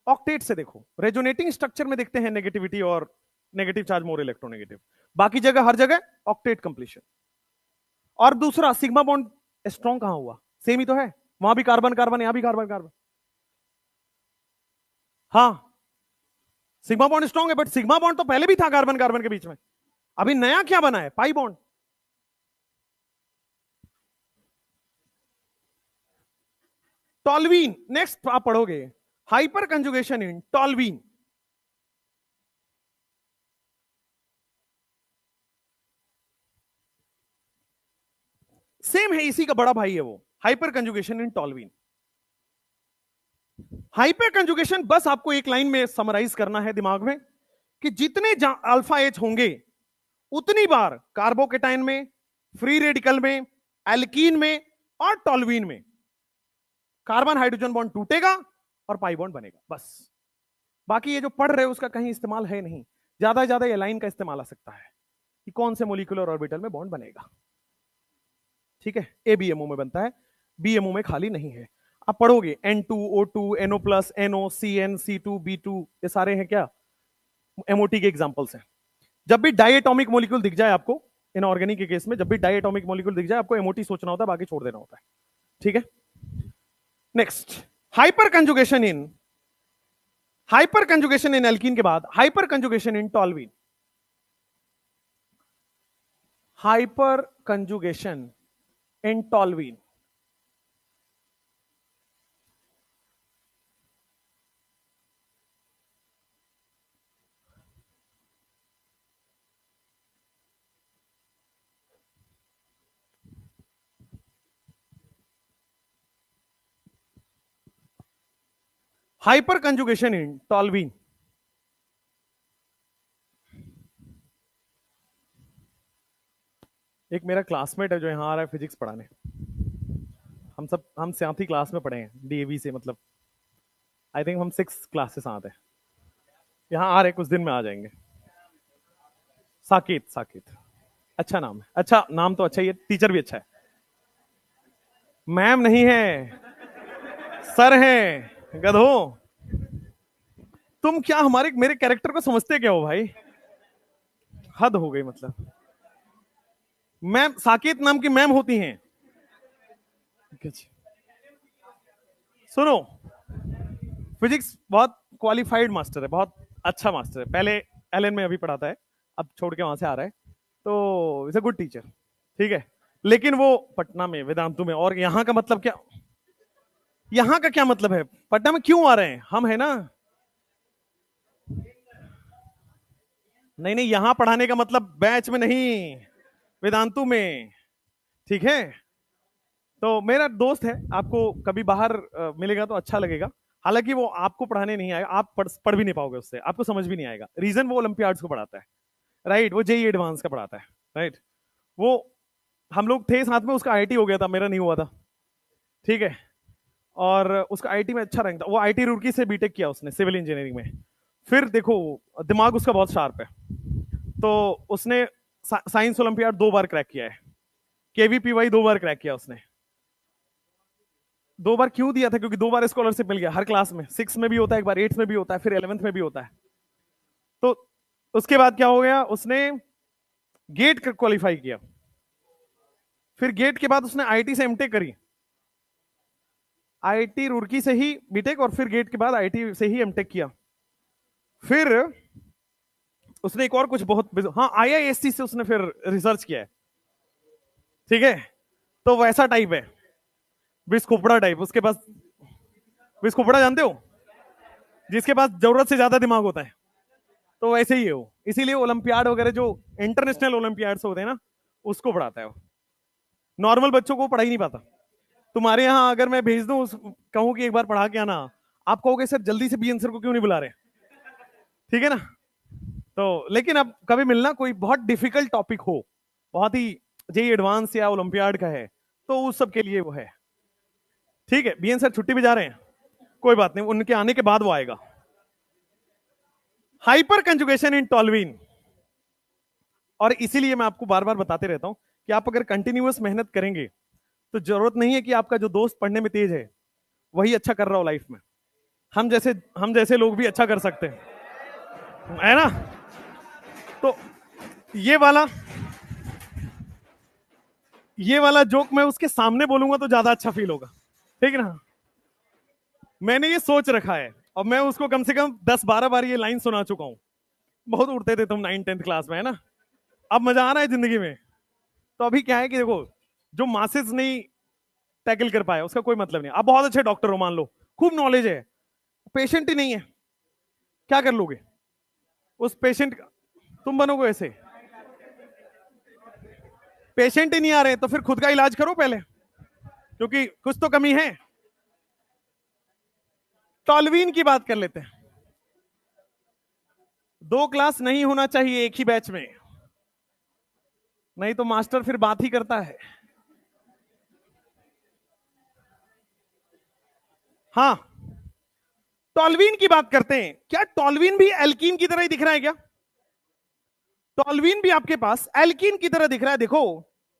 ऑक्टेट से देखो, रेजोनेटिंग स्ट्रक्चर में देखते हैं नेगेटिविटी और नेगेटिव चार्ज मोर इलेक्ट्रोनेगेटिव, बाकी जगह हर जगह ऑक्टेट कंप्लीशन। और दूसरा, सिग्मा बॉन्ड स्ट्रॉन्ग कहां हुआ? सेम ही तो है, वहां भी कार्बन कार्बन, यहां भी कार्बन कार्बन। हाँ, सिग्मा बॉन्ड स्ट्रॉन्ग है, बट सिग्मा बॉन्ड तो पहले भी था कार्बन कार्बन के बीच में, अभी नया क्या बना है? Pi bond. टॉल्वीन, नेक्स्ट आप पढ़ोगे, हाइपर कंजुगेशन इन टॉल्वीन। सेम है, इसी का बड़ा भाई है वो, हाइपर कंजुगेशन इन टॉल्वीन। हाइपर कंजुगेशन बस आपको एक लाइन में समराइज करना है दिमाग में कि जितने अल्फा एच होंगे उतनी बार कार्बोकेटाइन में, फ्री रेडिकल में, एल्कीन में और टॉल्वीन में कार्बन हाइड्रोजन बॉन्ड टूटेगा और पाई बॉन्ड बनेगा, बस। बाकी ये जो पढ़ रहे हो उसका कहीं इस्तेमाल है नहीं, ज्यादा से ज्यादा ये लाइन का इस्तेमाल आ सकता है कि कौन से मोलिकुलर ऑर्बिटल में बॉन्ड बनेगा। ठीक है, एबीएमओ में बनता है, बीएमओ में खाली नहीं है। आप पढ़ोगे N2, O2, NO+, NO, CN, C2, B2, ये सारे हैं क्या? एमओटी के एग्जांपल्स हैं। जब भी डायटोमिक मॉलिक्यूल दिख जाए आपको इनऑर्गेनिक के केस में जब भी डाई एटॉमिक मॉलिक्यूल दिख जाए आपको एमओटी सोचना होता है, बाकी छोड़ देना होता है। ठीक है, next hyper conjugation in alkene के बाद हाइपर कंजुगेशन इन टॉल्वीन। हाइपर कंजुगेशन इन टॉल्वीन, हाइपर कंजुगेशन इन टॉल्वीन। एक मेरा क्लासमेट है जो यहां आ रहा है फिजिक्स पढ़ाने, हम साथ ही क्लास में पढ़े हैं डीएवी से, मतलब आई थिंक हम 6 क्लास से साथ हैं। यहाँ आ रहे, कुछ दिन में आ जाएंगे। साकेत, साकेत अच्छा नाम है, अच्छा नाम तो अच्छा ही है, टीचर भी अच्छा है। मैम नहीं है, सर है गधो। तुम क्या हमारे मेरे कैरेक्टर को समझते क्या हो भाई, हद हो गई। मतलब मैम, साकेत नाम की मैम होती हैं। सुनो, फिजिक्स बहुत क्वालिफाइड मास्टर है, बहुत अच्छा मास्टर है। पहले एलएन में अभी पढ़ाता है, अब छोड़ के वहां से आ रहा है, तो इज अ गुड टीचर। ठीक है, लेकिन वो पटना में वेदांतु में, और यहाँ का मतलब क्या, यहाँ का क्या मतलब है, पटना में क्यों आ रहे हैं, हम है ना। नहीं नहीं, यहां पढ़ाने का मतलब बैच में नहीं, वेदांतु में। ठीक है, तो मेरा दोस्त है, आपको कभी बाहर मिलेगा तो अच्छा लगेगा। हालांकि वो आपको पढ़ाने नहीं आएगा, आप पढ़ भी नहीं पाओगे उससे, आपको समझ भी नहीं आएगा। रीजन, वो ओलंपियाड्स को पढ़ाता है, राइट, वो जेई एडवांस का पढ़ाता है, राइट। वो हम लोग थे साथ में, उसका आईटी हो गया था, मेरा नहीं हुआ था। ठीक है, और उसका आईटी में अच्छा रैंक था, वो आईटी रुड़की से बीटेक किया उसने सिविल इंजीनियरिंग में। फिर देखो, दिमाग उसका बहुत शार्प है, तो उसने साइंस ओलंपियाड 2 बार क्रैक किया है, केवीपीवाई 2 बार क्रैक किया उसने। 2 बार क्यों दिया था, क्योंकि 2 बार स्कॉलरशिप मिल गया हर क्लास में, 6 में भी होता है एक बार, 8 में भी होता है, फिर 11th में भी होता है। तो उसके बाद क्या हो गया, उसने गेट क्वालिफाई किया, फिर गेट के बाद उसने आईटी से एमटेक करी, आईटी रुड़की से ही बीटेक, और फिर गेट के बाद आईटी से ही एमटेक किया। फिर उसने एक और कुछ बहुत, हाँ आईआईएससी से उसने फिर रिसर्च किया है। ठीक है, तो वैसा टाइप है, बिस्कुपड़ा टाइप उसके पास। बिस्कुपड़ा जानते हो, जिसके पास जरूरत से ज्यादा दिमाग होता है, तो वैसे ही है वो। इसीलिए ओलंपियाड वगैरह जो इंटरनेशनल ओलंपियाड्स होते हैं ना, उसको पढ़ाता है वो, नॉर्मल बच्चों को पढ़ा ही नहीं पाता। तुम्हारे यहाँ अगर मैं भेज दूं, कहूं कि एक बार पढ़ा के आना, आप कहोगे सर जल्दी से बी आंसर को क्यों नहीं बुला रहे। ठीक है ना, तो लेकिन अब कभी मिलना, कोई बहुत डिफिकल्ट टॉपिक हो, बहुत ही जेई एडवांस या ओलंपियाड का है, तो उस सब के लिए वो है। ठीक है, बीएन सर छुट्टी पे जा रहे हैं, कोई बात नहीं, उनके आने के बाद वो आएगा। हाइपर कंजुगेशन इन टॉल्वीन, और इसीलिए मैं आपको बार बार बताते रहता हूं कि आप अगर कंटिन्यूअस मेहनत करेंगे तो जरूरत नहीं है कि आपका जो दोस्त पढ़ने में तेज है वही अच्छा कर रहा हो लाइफ में। हम जैसे लोग भी अच्छा कर सकते हैं, है ना। तो ये वाला जोक मैं उसके सामने बोलूंगा तो ज्यादा अच्छा फील होगा, ठीक है ना। मैंने ये सोच रखा है, और मैं उसको कम से कम 10-12 बार ये लाइन सुना चुका हूं। बहुत उड़ते थे तुम 9th-10th क्लास में, है ना। अब मजा आ रहा है जिंदगी में। तो अभी क्या है कि देखो, जो मासेस नहीं टैकल कर पाए उसका कोई मतलब नहीं। आप बहुत अच्छे डॉक्टर हो, मान लो, खूब नॉलेज है, पेशेंट ही नहीं है, क्या कर लोगे उस पेशेंट का। तुम बनोगे ऐसे, पेशेंट ही नहीं आ रहे तो फिर खुद का इलाज करो पहले, क्योंकि कुछ तो कमी है। टॉल्वीन की बात कर लेते हैं। 2 क्लास नहीं होना चाहिए एक ही बैच में, नहीं तो मास्टर फिर बात ही करता है। हाँ, टॉल्वीन की बात करते हैं। क्या टॉल्वीन भी एल्कीन की तरह ही दिख रहा है क्या? टॉल्वीन भी आपके पास एल्कीन की तरह दिख रहा है। देखो,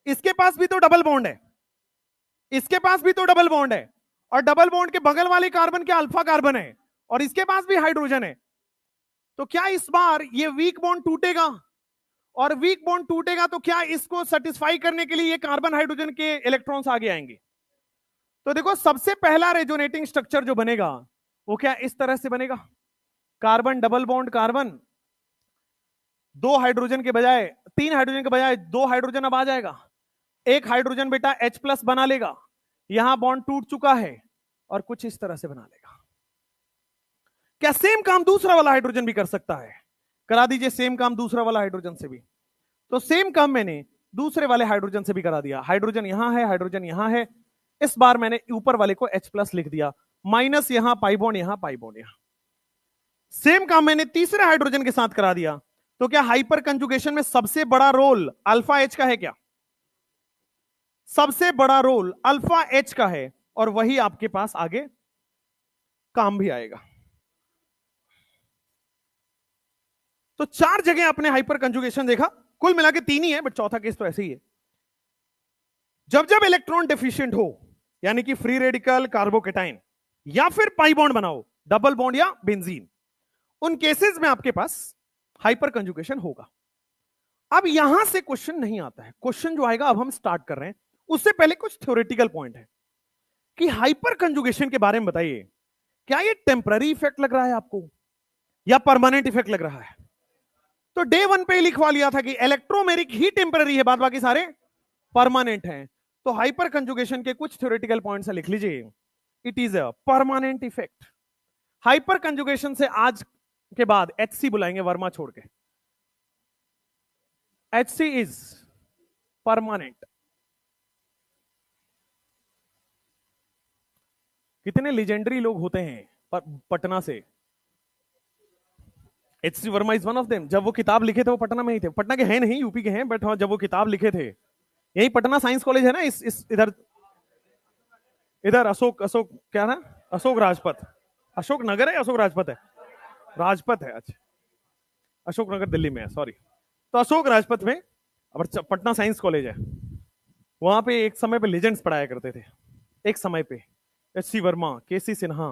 इसके पास भी तो डबल बॉन्ड है, इसके पास भी तो डबल बॉन्ड है, और डबल बॉन्ड के बगल वाले कार्बन के अल्फा कार्बन है, और इसके पास भी हाइड्रोजन है। तो क्या इस बार ये वीक बॉन्ड टूटेगा और वीक बॉन्ड टूटेगा तो क्या इसको सेटिस्फाई करने के लिए ये कार्बन हाइड्रोजन के इलेक्ट्रॉन्स आगे आएंगे। तो देखो सबसे पहला रेजोनेटिंग स्ट्रक्चर जो बनेगा वो क्या इस तरह से बनेगा, carbon double bond carbon, 2 hydrogen के बजाय 3 हाइड्रोजन के बजाय 2 हाइड्रोजन अब आ जाएगा, एक हाइड्रोजन बेटा H+ बना लेगा, यहां बॉन्ड टूट चुका है और कुछ इस तरह से बना लेगा। क्या सेम काम दूसरा वाला हाइड्रोजन भी कर सकता है? करा दीजिए सेम काम दूसरा वाला हाइड्रोजन से भी। तो सेम काम मैंने दूसरे वाले हाइड्रोजन से भी करा दिया। हाइड्रोजन यहां है, हाइड्रोजन यहां है, इस बार मैंने ऊपर वाले को H+ लिख दिया, माइनस यहां पाई बॉन्ड, यहां पाई बॉन्ड, यहां। सेम काम मैंने तीसरे हाइड्रोजन के साथ करा दिया। तो क्या हाइपर कंजुगेशन में सबसे बड़ा रोल अल्फा H का है? क्या सबसे बड़ा रोल अल्फा H का है? और वही आपके पास आगे काम भी आएगा। तो 4 जगह आपने हाइपर कंजुगेशन देखा, कुल मिला के 3 ही है, बट चौथा केस तो ऐसे ही है। जब जब इलेक्ट्रॉन डेफिशिएंट हो, यानी कि फ्री रेडिकल, कार्बोकेटाइन या फिर पाई बॉन्ड बनाओ, डबल बॉन्ड या बेंजीन, उन केसेस में आपके पास हाइपर कंजुगेशन होगा। अब यहां से क्वेश्चन नहीं आता है, क्वेश्चन जो आएगा अब हम स्टार्ट कर रहे हैं, उससे पहले कुछ थ्योरेटिकल पॉइंट है कि हाइपर कंजुगेशन के बारे में बताइए, क्या ये टेम्पररी इफेक्ट लग रहा है आपको या परमानेंट इफेक्ट लग रहा है? तो डे 1 पे ही लिखवा लिया था कि इलेक्ट्रोमेरिक ही टेम्पररी है, बाद बाकी सारे परमानेंट हैं। तो हाइपर कंजुगेशन के कुछ थ्योरेटिकल पॉइंट्स लिख लीजिए, it is a permanent effect. Hyper conjugation से आज के बाद HC बुलाएंगे, वर्मा छोड़ के। HC is permanent. कितने लेजेंडरी लोग होते हैं पटना से। HC Verma is one of them. जब वो किताब लिखे थे वो पटना में ही थे, पटना के हैं नहीं, यूपी के हैं, बट हाँ जब वो किताब लिखे थे, यही पटना साइंस कॉलेज है ना, इस इधर अशोक क्या ना, अशोक राजपथ, अशोक नगर है, अशोक राजपथ है, राजपथ है, अच्छा अशोक नगर दिल्ली में है, सॉरी। तो अशोक राजपथ में पटना साइंस कॉलेज है, वहां पे एक समय पे लेजेंड्स पढ़ाया करते थे, एक समय पे HC वर्मा, KC सिन्हा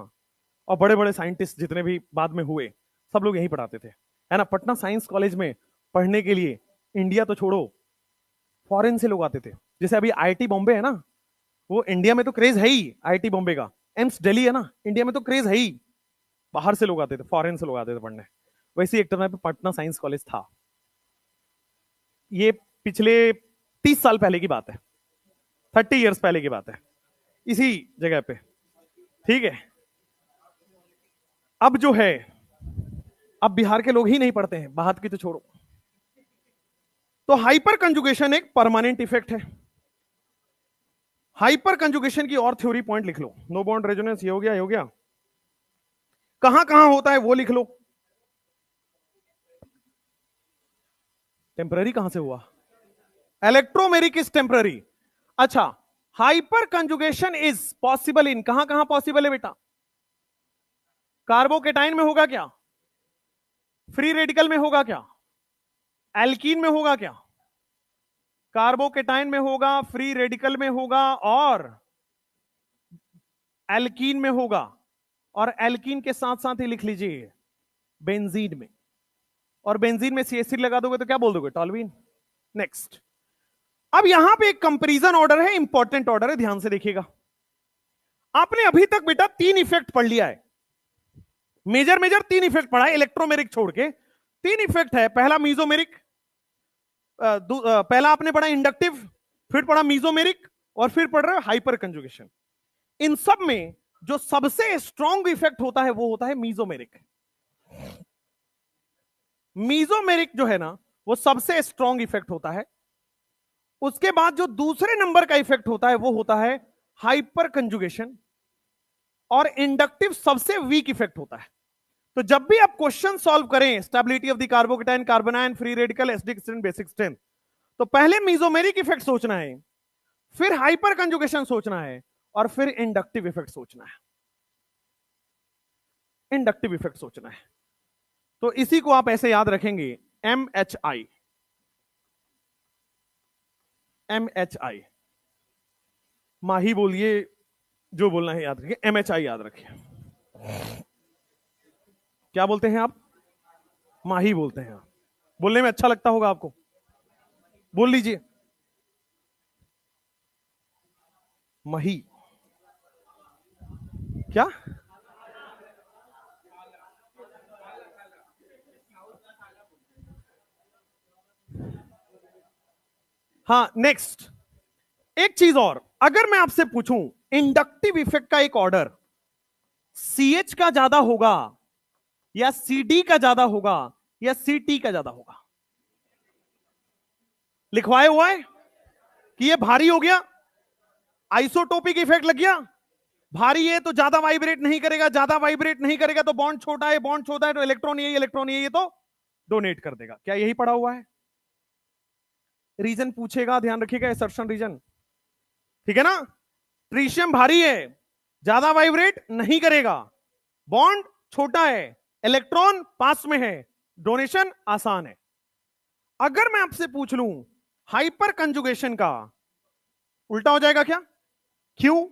और बड़े बड़े साइंटिस्ट जितने भी बाद में हुए, सब लोग यहीं पढ़ाते थे, है ना। पटना साइंस कॉलेज में पढ़ने के लिए इंडिया तो छोड़ो, फॉरेन से लोग आते थे। जैसे अभी IIT बॉम्बे है ना, वो इंडिया में तो क्रेज है ही IIT बॉम्बे का, एम्स दिल्ली है ना, इंडिया में तो क्रेज है ही, बाहर से लोग आते थे, फॉरेन से लोग आते थे पढ़ने। वैसे एक तरह पे पटना साइंस कॉलेज था। ये पिछले 30 साल पहले की बात है, 30 इयर्स पहले की बात है, इसी जगह पे, ठीक है। अब जो है, अब बिहार के लोग ही नहीं पढ़ते हैं, बाहर की तो छोड़ो। तो हाइपर कंजुगेशन एक परमानेंट इफेक्ट है। हाइपर कंजुगेशन की और थ्योरी पॉइंट लिख लो, नो बॉन्ड रेजोनेंस, ये हो गया, ये हो गया। कहां कहां होता है वो लिख लो। टेम्पररी कहां से हुआ? Electromeric is temporary. अच्छा, hyperconjugation is possible in, कहां कहां पॉसिबल है बेटा? कार्बोकेटाइन में होगा क्या? फ्री रेडिकल में होगा क्या? एल्कीन में होगा क्या? कार्बोकेटाइन में होगा, फ्री रेडिकल में होगा और एल्कीन में होगा। और एल्कीन के साथ साथ ही लिख लीजिए बेंजीन में, और बेंजीन में CH3 लगा दोगे तो क्या बोल दोगे? टॉल्यूइन। नेक्स्ट, अब यहां पे एक कंपैरिजन ऑर्डर है, इंपॉर्टेंट ऑर्डर है, ध्यान से देखिएगा। आपने अभी तक बेटा 3 इफेक्ट पढ़ लिया है, मेजर 3 इफेक्ट पढ़ा है, इलेक्ट्रोमेरिक छोड़ के 3 इफेक्ट है। पहला मीजोमेरिक, पहला आपने पढ़ा इंडक्टिव, फिर पढ़ा मीजोमेरिक, और फिर पढ़ रहे हो हाइपर कंजुगेशन। इन सब में जो सबसे स्ट्रॉन्ग इफेक्ट होता है वो होता है मीजोमेरिक। मीजोमेरिक जो है ना वो सबसे स्ट्रॉन्ग इफेक्ट होता है। उसके बाद जो दूसरे नंबर का इफेक्ट होता है वो होता है हाइपर कंजुगेशन, और इंडक्टिव सबसे वीक इफेक्ट होता है। तो जब भी आप क्वेश्चन सॉल्व करें, stability of the carbocation, carbanion, free radical, acidic strength, basic strength, तो पहले मीजोमेरिक इफेक्ट सोचना है, फिर हाइपर कंजुगेशन सोचना है, और फिर इंडक्टिव इफेक्ट सोचना है। इंडक्टिव इफेक्ट सोचना है। तो इसी को आप ऐसे याद रखेंगे, MHI, MHI, माही बोलिए, जो बोलना है याद रखिए, MHI याद रखिए। क्या बोलते हैं आप? माही बोलते हैं आप, बोलने में अच्छा लगता होगा आपको। बोल लीजिए। मही। क्या? हाँ, नेक्स्ट। एक चीज और, अगर मैं आपसे पूछूं इंडक्टिव इफेक्ट का एक ऑर्डर सीएच का ज्यादा होगा या सीडी का ज्यादा होगा या सीटी का ज्यादा होगा? लिखवाए हुआ है कि ये भारी हो गया, आइसोटोपिक इफेक्ट लग गया। भारी है तो ज्यादा वाइब्रेट नहीं करेगा, ज्यादा वाइब्रेट नहीं करेगा तो बॉन्ड छोटा है, बॉन्ड छोटा है तो इलेक्ट्रॉन यही है तो डोनेट कर देगा। क्या यही पड़ा हुआ है? रीजन पूछेगा, ध्यान रखिएगा, असर्शन रीजन। ठीक है ना? ट्रीशियम भारी है, ज्यादा वाइब्रेट नहीं करेगा, बॉन्ड छोटा है, इलेक्ट्रॉन पास में है, डोनेशन आसान है। अगर मैं आपसे पूछ लूं हाइपर कंजुगेशन का, उल्टा हो जाएगा क्या? क्यों?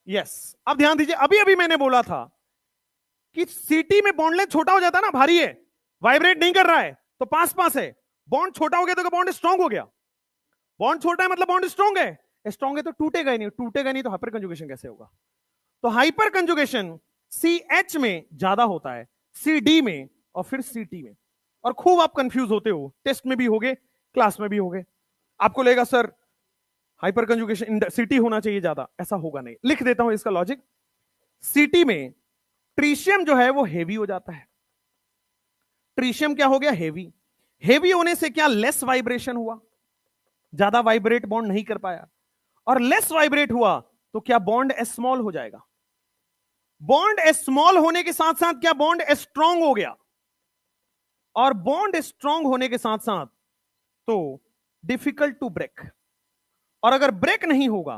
यस। अब ध्यान दीजिए, अभी अभी मैंने बोला था कि सीटी में बॉन्ड लेंथ छोटा हो जाता है ना, भारी है, वाइब्रेट नहीं कर रहा है तो पास पास है, बॉन्ड छोटा हो गया तो बॉन्ड स्ट्रांग हो गया। बॉन्ड छोटा है मतलब बॉन्ड स्ट्रांग है, स्ट्रांग है तो टूटेगा ही नहीं, टूटेगा नहीं तो हाइपर कंजुगेशन कैसे होगा? तो हाइपर कंजुगेशन सी एच में ज्यादा होता है, सी डी में और फिर सी टी में। और खूब आप कंफ्यूज होते हो, टेस्ट में भी होगे, क्लास में भी होगे। आपको लगेगा सर हाइपर कंजुगेशन सीटी होना चाहिए ज्यादा, ऐसा होगा नहीं। लिख देता हूं इसका लॉजिक। सीटी में ट्रीशियम जो है वो हेवी हो जाता है। ट्रीशियम क्या हो गया? हेवी। हेवी होने से क्या लेस वाइब्रेशन हुआ, ज्यादा वाइब्रेट बॉन्ड नहीं कर पाया, और लेस वाइब्रेट हुआ तो क्या बॉन्ड स्मॉल हो जाएगा। बॉन्ड स्मॉल होने के साथ साथ क्या बॉन्ड स्ट्रांग हो गया, और बॉन्ड स्ट्रांग होने के साथ साथ तो डिफिकल्ट टू ब्रेक, और अगर ब्रेक नहीं होगा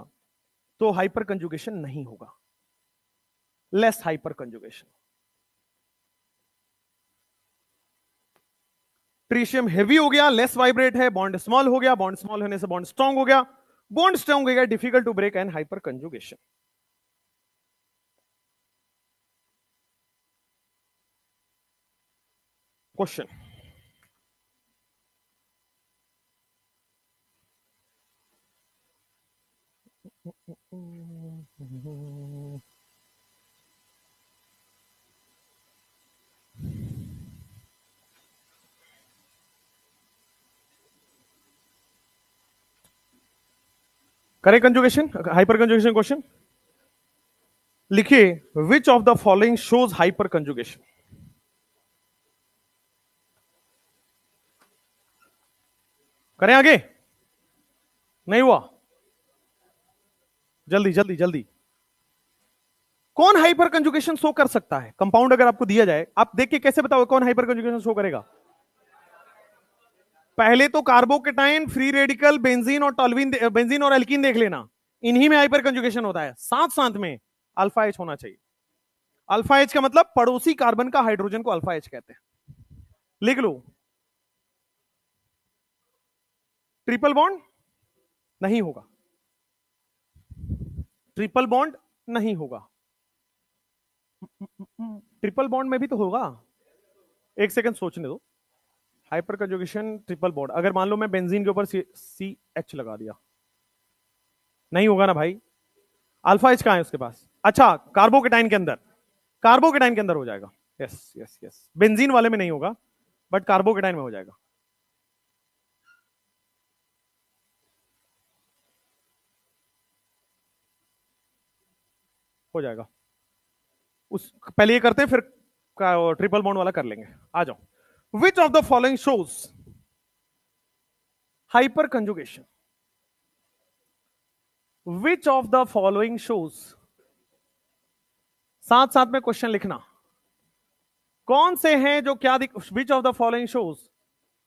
तो हाइपर कंजुगेशन नहीं होगा, लेस हाइपर कंजुगेशन। ट्रीशियम हेवी हो गया, लेस वाइब्रेट है, बॉन्ड स्मॉल हो गया, बॉन्ड स्मॉल होने से बॉन्ड स्ट्रांग हो गया, बॉन्ड स्ट्रांग हो गया, difficult to break and hyper conjugation. Question. करें कंजुगेशन, हाइपर कंजुगेशन क्वेश्चन। लिखिए which of the following shows hyper conjugation. करें आगे? नहीं हुआ? जल्दी जल्दी जल्दी। कौन हाइपर कंजुगेशन शो कर सकता है? कंपाउंड अगर आपको दिया जाए, आप देख के कैसे बताओ कौन हाइपर कंजुगेशन शो करेगा? पहले तो कार्बोकेटाइन, फ्री रेडिकल, बेंजीन और टॉल्विन, बेंजीन और एल्कीन देख लेना, इन्हीं में हाइपर कंजुगेशन होता है। साथ साथ में अल्फा एच होना चाहिए। अल्फा एच का मतलब पड़ोसी कार्बन का हाइड्रोजन को अल्फा एच कहते हैं। लिख लो। ट्रिपल बॉन्ड नहीं होगा, ट्रिपल बॉन्ड नहीं होगा। ट्रिपल बॉन्ड में भी तो होगा, एक सेकंड सोचने दो। हाइपर कंजुगेशन ट्रिपल बॉन्ड, अगर मान लो मैं बेंजीन के ऊपर सी एच लगा दिया, नहीं होगा ना भाई। अल्फा एच कहां है उसके पास? अच्छा, कार्बोकेटाइन के अंदर, कार्बोकेटाइन के अंदर हो जाएगा। यस यस यस, बेंजीन वाले में नहीं होगा बट कार्बोकेटाइन में हो जाएगा। हो जाएगा। उस पहले ये करते हैं, फिर ट्रिपल बॉन्ड वाला कर लेंगे। आ जाओ। विच of the following shows hyper conjugation? Which of the following shows, साथ साथ में क्वेश्चन लिखना, कौन से हैं जो क्या विच of the following shows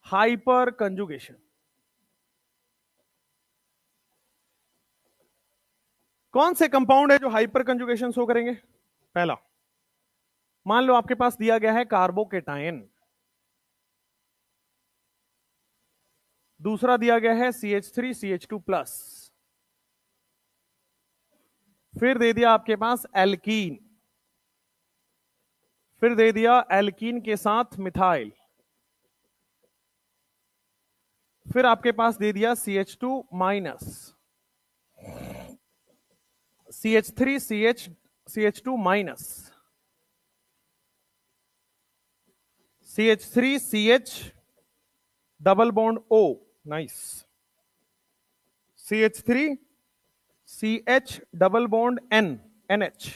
hyper conjugation? कौन से कंपाउंड है जो हाइपर कंजुगेशन शो करेंगे? पहला, मान लो आपके पास दिया गया है कार्बोकेटाइन, दूसरा दिया गया है CH3CH2+, फिर दे दिया आपके पास एल्कीन, फिर दे दिया एल्कीन के साथ मिथाइल, फिर आपके पास दे दिया CH2 minus CH3 CH2 minus CH3 CH double bond O, nice, CH3 CH double bond N, NH,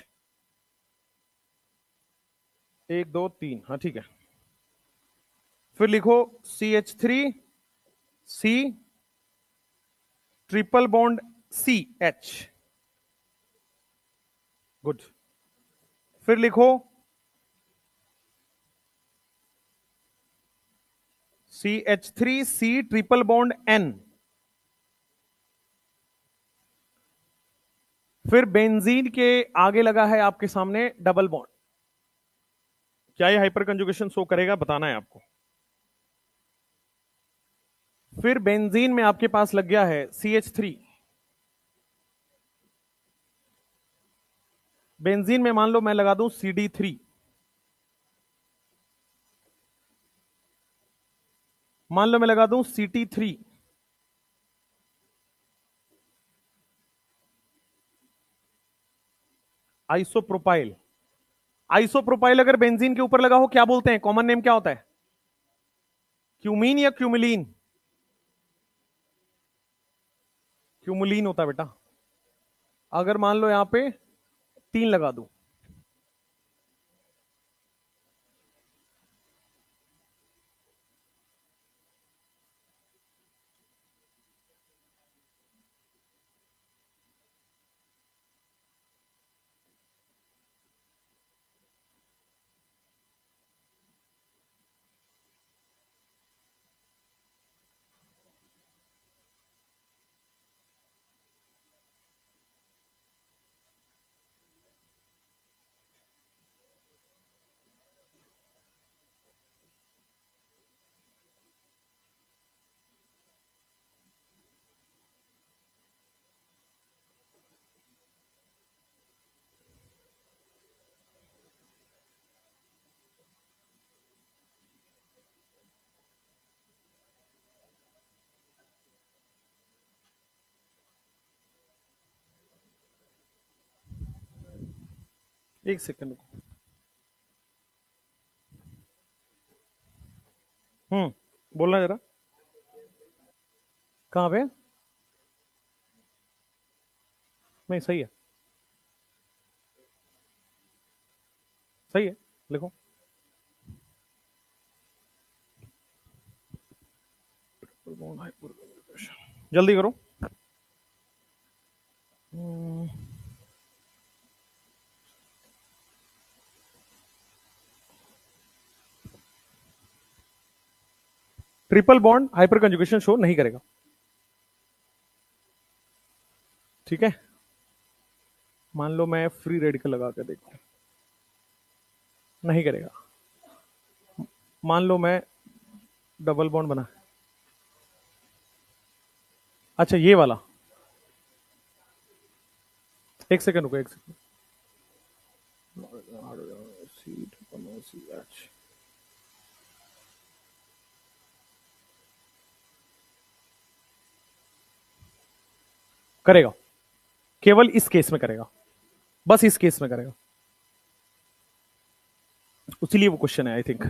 1 2 3, हाँ ठीक है। फिर लिखो CH3 C triple bond CH, good. फिर लिखो CH3C ट्रिपल बॉन्ड N। फिर बेंजीन के आगे लगा है आपके सामने डबल बॉन्ड। क्या ये हाइपर कंजुगेशन शो करेगा, बताना है आपको। फिर बेंजीन में आपके पास लग गया है CH3। बेंजीन में मान लो मैं लगा दूं CD3, मान लो मैं लगा दूं CT3, आइसोप्रोपाइल। आइसोप्रोपाइल अगर बेंजीन के ऊपर लगा हो क्या बोलते हैं, कॉमन नेम क्या होता है, क्यूमीन या क्यूमिलीन? क्यूमुलीन होता है बेटा। अगर मान लो यहां पे 3 लगा दूं, एक सेकंड। बोलना जरा, कहां पे? नहीं सही है, सही है, लिखो। जल्दी करो। Triple bond hyper conjugation show नहीं करेगा, ठीक है। मान लो मैं फ्री रेडिकल लगा के देखता हूं, नहीं करेगा। मान लो मैं डबल बॉन्ड बना, अच्छा ये वाला, एक सेकंड रुको, एक सेकंड। करेगा, केवल इस केस में करेगा, बस इस केस में करेगा, उसीलिए वो क्वेश्चन है आई थिंक।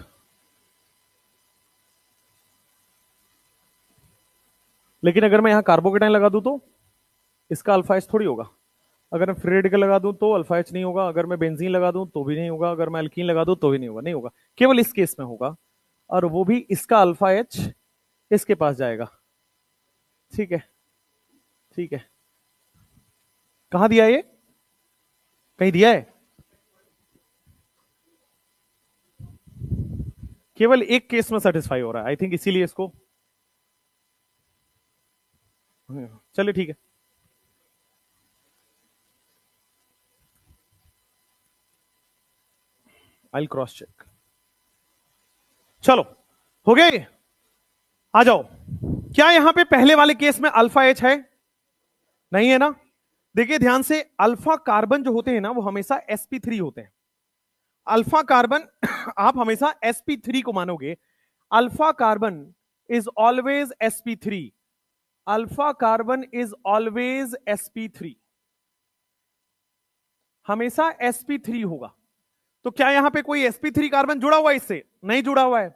लेकिन अगर मैं यहां कार्बोकेटाइन लगा दूं तो इसका अल्फा एच थोड़ी होगा। अगर मैं फ्री रेडिकल लगा दूं तो अल्फा एच नहीं होगा, अगर मैं बेंजीन लगा दूं तो भी नहीं होगा, अगर मैं अल्कीन लगा दूं तो भी नहीं होगा, नहीं होगा, केवल इस केस में होगा, और वो भी इसका अल्फा एच इसके पास जाएगा, ठीक है, ठीक है। कहां दिया ये, कहीं दिया है? केवल एक केस में सेटिस्फाई हो रहा है आई थिंक, इसीलिए इसको, चलिए ठीक है। आई क्रॉस चेक। चलो हो गए, आ जाओ। क्या यहां पे पहले वाले केस में अल्फा एच है? नहीं है ना। देखिए ध्यान से, अल्फा कार्बन जो होते हैं ना वो हमेशा sp3 होते हैं। अल्फा कार्बन आप हमेशा sp3 को मानोगे। Alpha carbon is always sp3, alpha carbon is always sp3, हमेशा sp3 होगा। तो क्या यहां पे कोई sp3 कार्बन जुड़ा हुआ है इससे? नहीं जुड़ा हुआ है,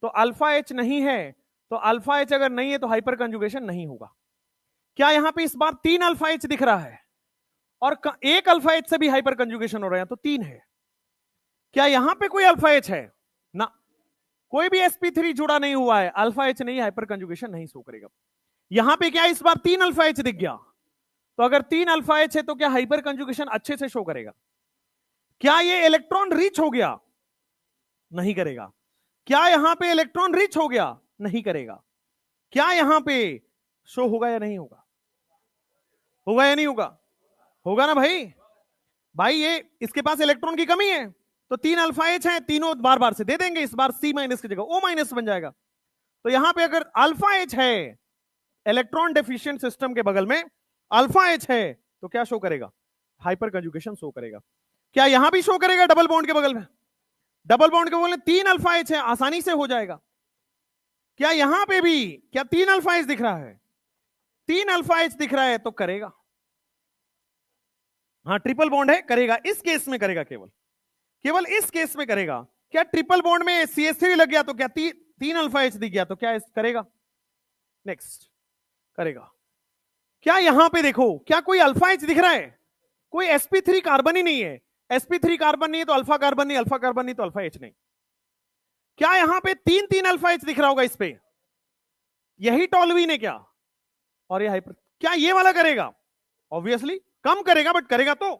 तो अल्फा एच नहीं है। तो अल्फा एच अगर नहीं है तो हाइपर कंजुगेशन नहीं होगा। क्या यहां पे इस बार 3 अल्फा एच दिख रहा है और एक अल्फा एच से भी हाइपर कंजुगेशन हो रहा है, तो 3 है। क्या यहां पे कोई अल्फा एच है? ना, कोई भी sp3 जुड़ा नहीं हुआ है, अल्फा एच नहीं, हाइपर कंजुगेशन नहीं शो करेगा। यहां पे क्या इस बार 3 अल्फा एच दिख गया, तो अगर 3 अल्फा एच है तो क्या हाइपर कंजुगेशन अच्छे से शो करेगा? क्या ये इलेक्ट्रॉन रीच हो गया? नहीं करेगा। क्या यहां पे इलेक्ट्रॉन रिच हो गया? नहीं करेगा। क्या यहां पे शो होगा या नहीं होगा? होगा या नहीं होगा? होगा ना भाई। भाई ये इसके पास इलेक्ट्रॉन की कमी है, तो 3 अल्फा एच है, तीनों बार बार से दे देंगे, इस बार C माइनस की जगह O माइनस बन जाएगा। तो यहां पे अगर अल्फा एच है, इलेक्ट्रॉन डेफिशिएंट सिस्टम के बगल में अल्फा एच है, तो क्या शो करेगा? हाइपर कंजुगेशन शो करेगा। क्या यहां भी शो करेगा? डबल बॉन्ड के बगल में, डबल बॉन्ड के बगल में 3 अल्फा एच है, आसानी से हो जाएगा। क्या यहां पे भी क्या 3 अल्फा एच दिख रहा है? 3 अल्फा एच दिख रहा है तो करेगा। हाँ ट्रिपल बॉन्ड है, करेगा, इस केस में करेगा, केवल केवल इस केस में करेगा। क्या ट्रिपल बॉन्ड में CH3 लग गया तो क्या 3 अल्फा एच दिख गया तो क्या करेगा? नेक्स्ट, करेगा। क्या यहां पे देखो, क्या कोई अल्फा एच दिख रहा है? कोई sp3 कार्बन ही नहीं है। sp3 कार्बन नहीं है तो अल्फा कार्बन नहीं, अल्फा कार्बन नहीं तो अल्फा एच नहीं। क्या यहां पे 3 अल्फा एच दिख रहा होगा इस पे? यही टॉलवी ने क्या, और ये हाइपर, क्या ये वाला करेगा? ऑब्वियसली कम करेगा, बट करेगा तो।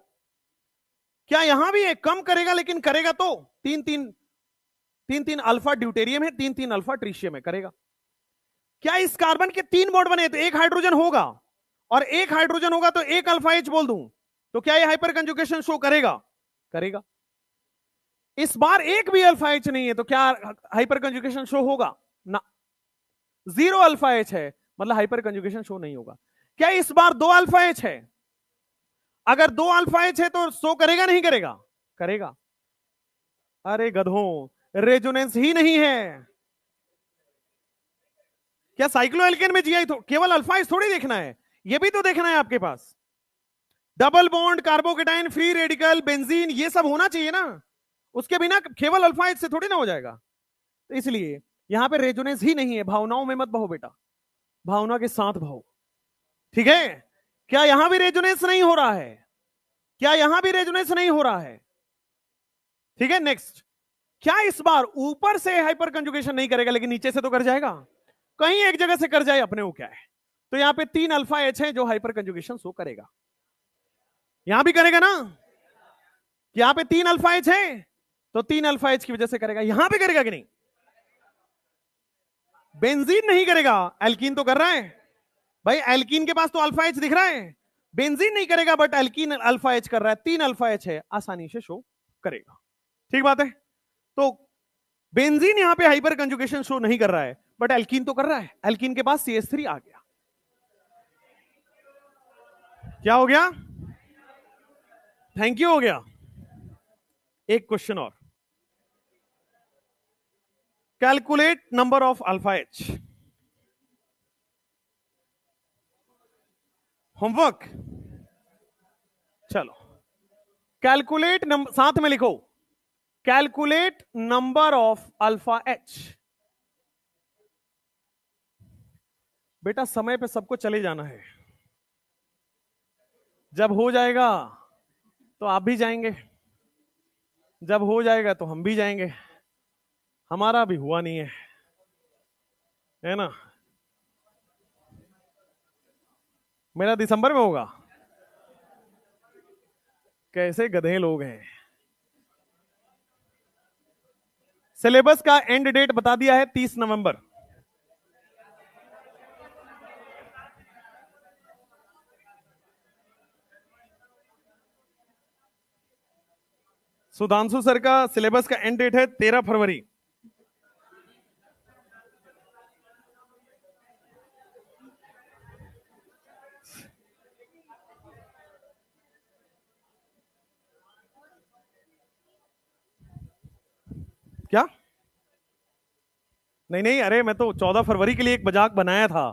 क्या यहां भी है? कम करेगा लेकिन करेगा तो। 3 अल्फा ड्यूटेरियम है, 3 अल्फा ट्रीशियम है, करेगा। क्या इस कार्बन के 3 बॉन्ड बने तो एक हाइड्रोजन होगा, और एक हाइड्रोजन होगा तो एक अल्फा एच बोल दूं, तो क्या ये हाइपर कंजुगेशन शो करेगा? करेगा। इस बार एक भी अल्फा एच नहीं है तो क्या हाइपर कंजुगेशन शो होगा? ना, 0 अल्फा एच है, मतलब हाइपर कंजुगेशन शो नहीं होगा। क्या इस बार 2 अल्फा एच है? अगर 2 अल्फा एच है तो शो करेगा नहीं करेगा? करेगा। अरे गधों, रेजोनेंस ही नहीं है। क्या साइक्लोएल्केन में GI तो केवल अल्फा एच थोड़ी देखना है, ये भी तो देखना है आपके पास। Double bond, carbocation, free radical, benzene, ये सब होना चाहिए ना, उसके बिना केवल अल्फा एच से थोड़ी ना हो जाएगा। तो इसलिए यहां पे रेजोनेंस ही नहीं है। भावनाओं में मत बहो बेटा, भावना के साथ बहो, ठीक है? क्या यहां भी रेजोनेंस नहीं हो रहा है? क्या यहां भी रेजोनेंस नहीं हो रहा है? ठीक है, नेक्स्ट। क्या इस बार ऊपर से हाइपर कंजुगेशन नहीं करेगा लेकिन नीचे से तो कर जाएगा? कहीं एक जगह से कर जाए, अपने को क्या है। तो यहां पे 3 अल्फा एच है जो हाइपर कंजुगेशन शो करेगा। यहां भी करेगा ना, यहां पे 3 अल्फा एच है तो 3 अल्फा एच की वजह से करेगा। यहां पे करेगा कि नहीं? बेंजीन नहीं करेगा, एल्कीन तो कर रहा है भाई, एल्कीन के पास तो अल्फा एच दिख रहा है। बेंजीन नहीं करेगा, बट एल्कीन अल्फा एच कर रहा है, 3 अल्फा एच है, आसानी से शो करेगा। ठीक बात है। तो बेंजीन यहां पे हाइपर कंजुगेशन शो नहीं कर रहा है, बट एल्कीन तो कर रहा है। एल्कीन के पास CH3 आ गया। क्या हो गया? थैंक यू हो गया। एक क्वेश्चन और, calculate number of alpha H. Homework, चलो कैलकुलेट नंबर, साथ में लिखो, calculate number of alpha H. बेटा समय पे सबको चले जाना है, जब हो जाएगा तो आप भी जाएंगे, जब हो जाएगा तो हम भी जाएंगे। हमारा भी हुआ नहीं है ना? मेरा दिसंबर में होगा। कैसे गधे लोग हैं। सिलेबस का एंड डेट बता दिया है 30 नवंबर। सुधांशु सर का सिलेबस का एंड डेट है 13 फरवरी। क्या? नहीं नहीं, अरे मैं तो 14 फरवरी के लिए एक मजाक बनाया था,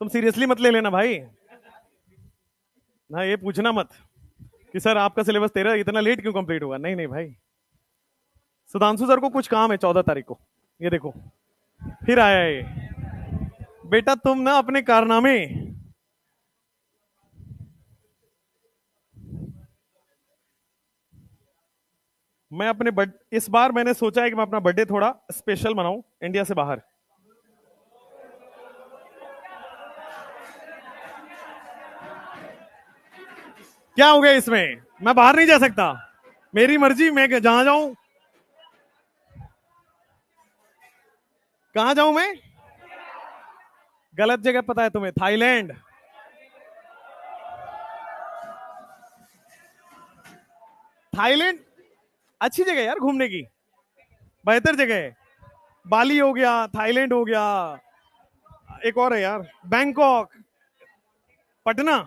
तुम सीरियसली मत ले लेना भाई। ना ये पूछना मत कि सर आपका सिलेबस 13 इतना लेट क्यों कंप्लीट हुआ, नहीं नहीं भाई। सुधांशु सर को कुछ काम है 14 तारीख को, ये देखो फिर आया ये। बेटा तुम ना अपने कारनामे, मैं अपने इस बार मैंने सोचा है कि मैं अपना बर्थडे थोड़ा स्पेशल मनाऊं इंडिया से बाहर। क्या हो गया इसमें, मैं बाहर नहीं जा सकता, मेरी मर्जी, मैं जहां जाऊं। कहां जाऊं मैं, गलत जगह पता है तुम्हें, थाईलैंड। थाईलैंड अच्छी जगह यार घूमने की, बेहतर जगह है। बाली हो गया, थाईलैंड हो गया, एक और है यार, बैंकॉक, पटना।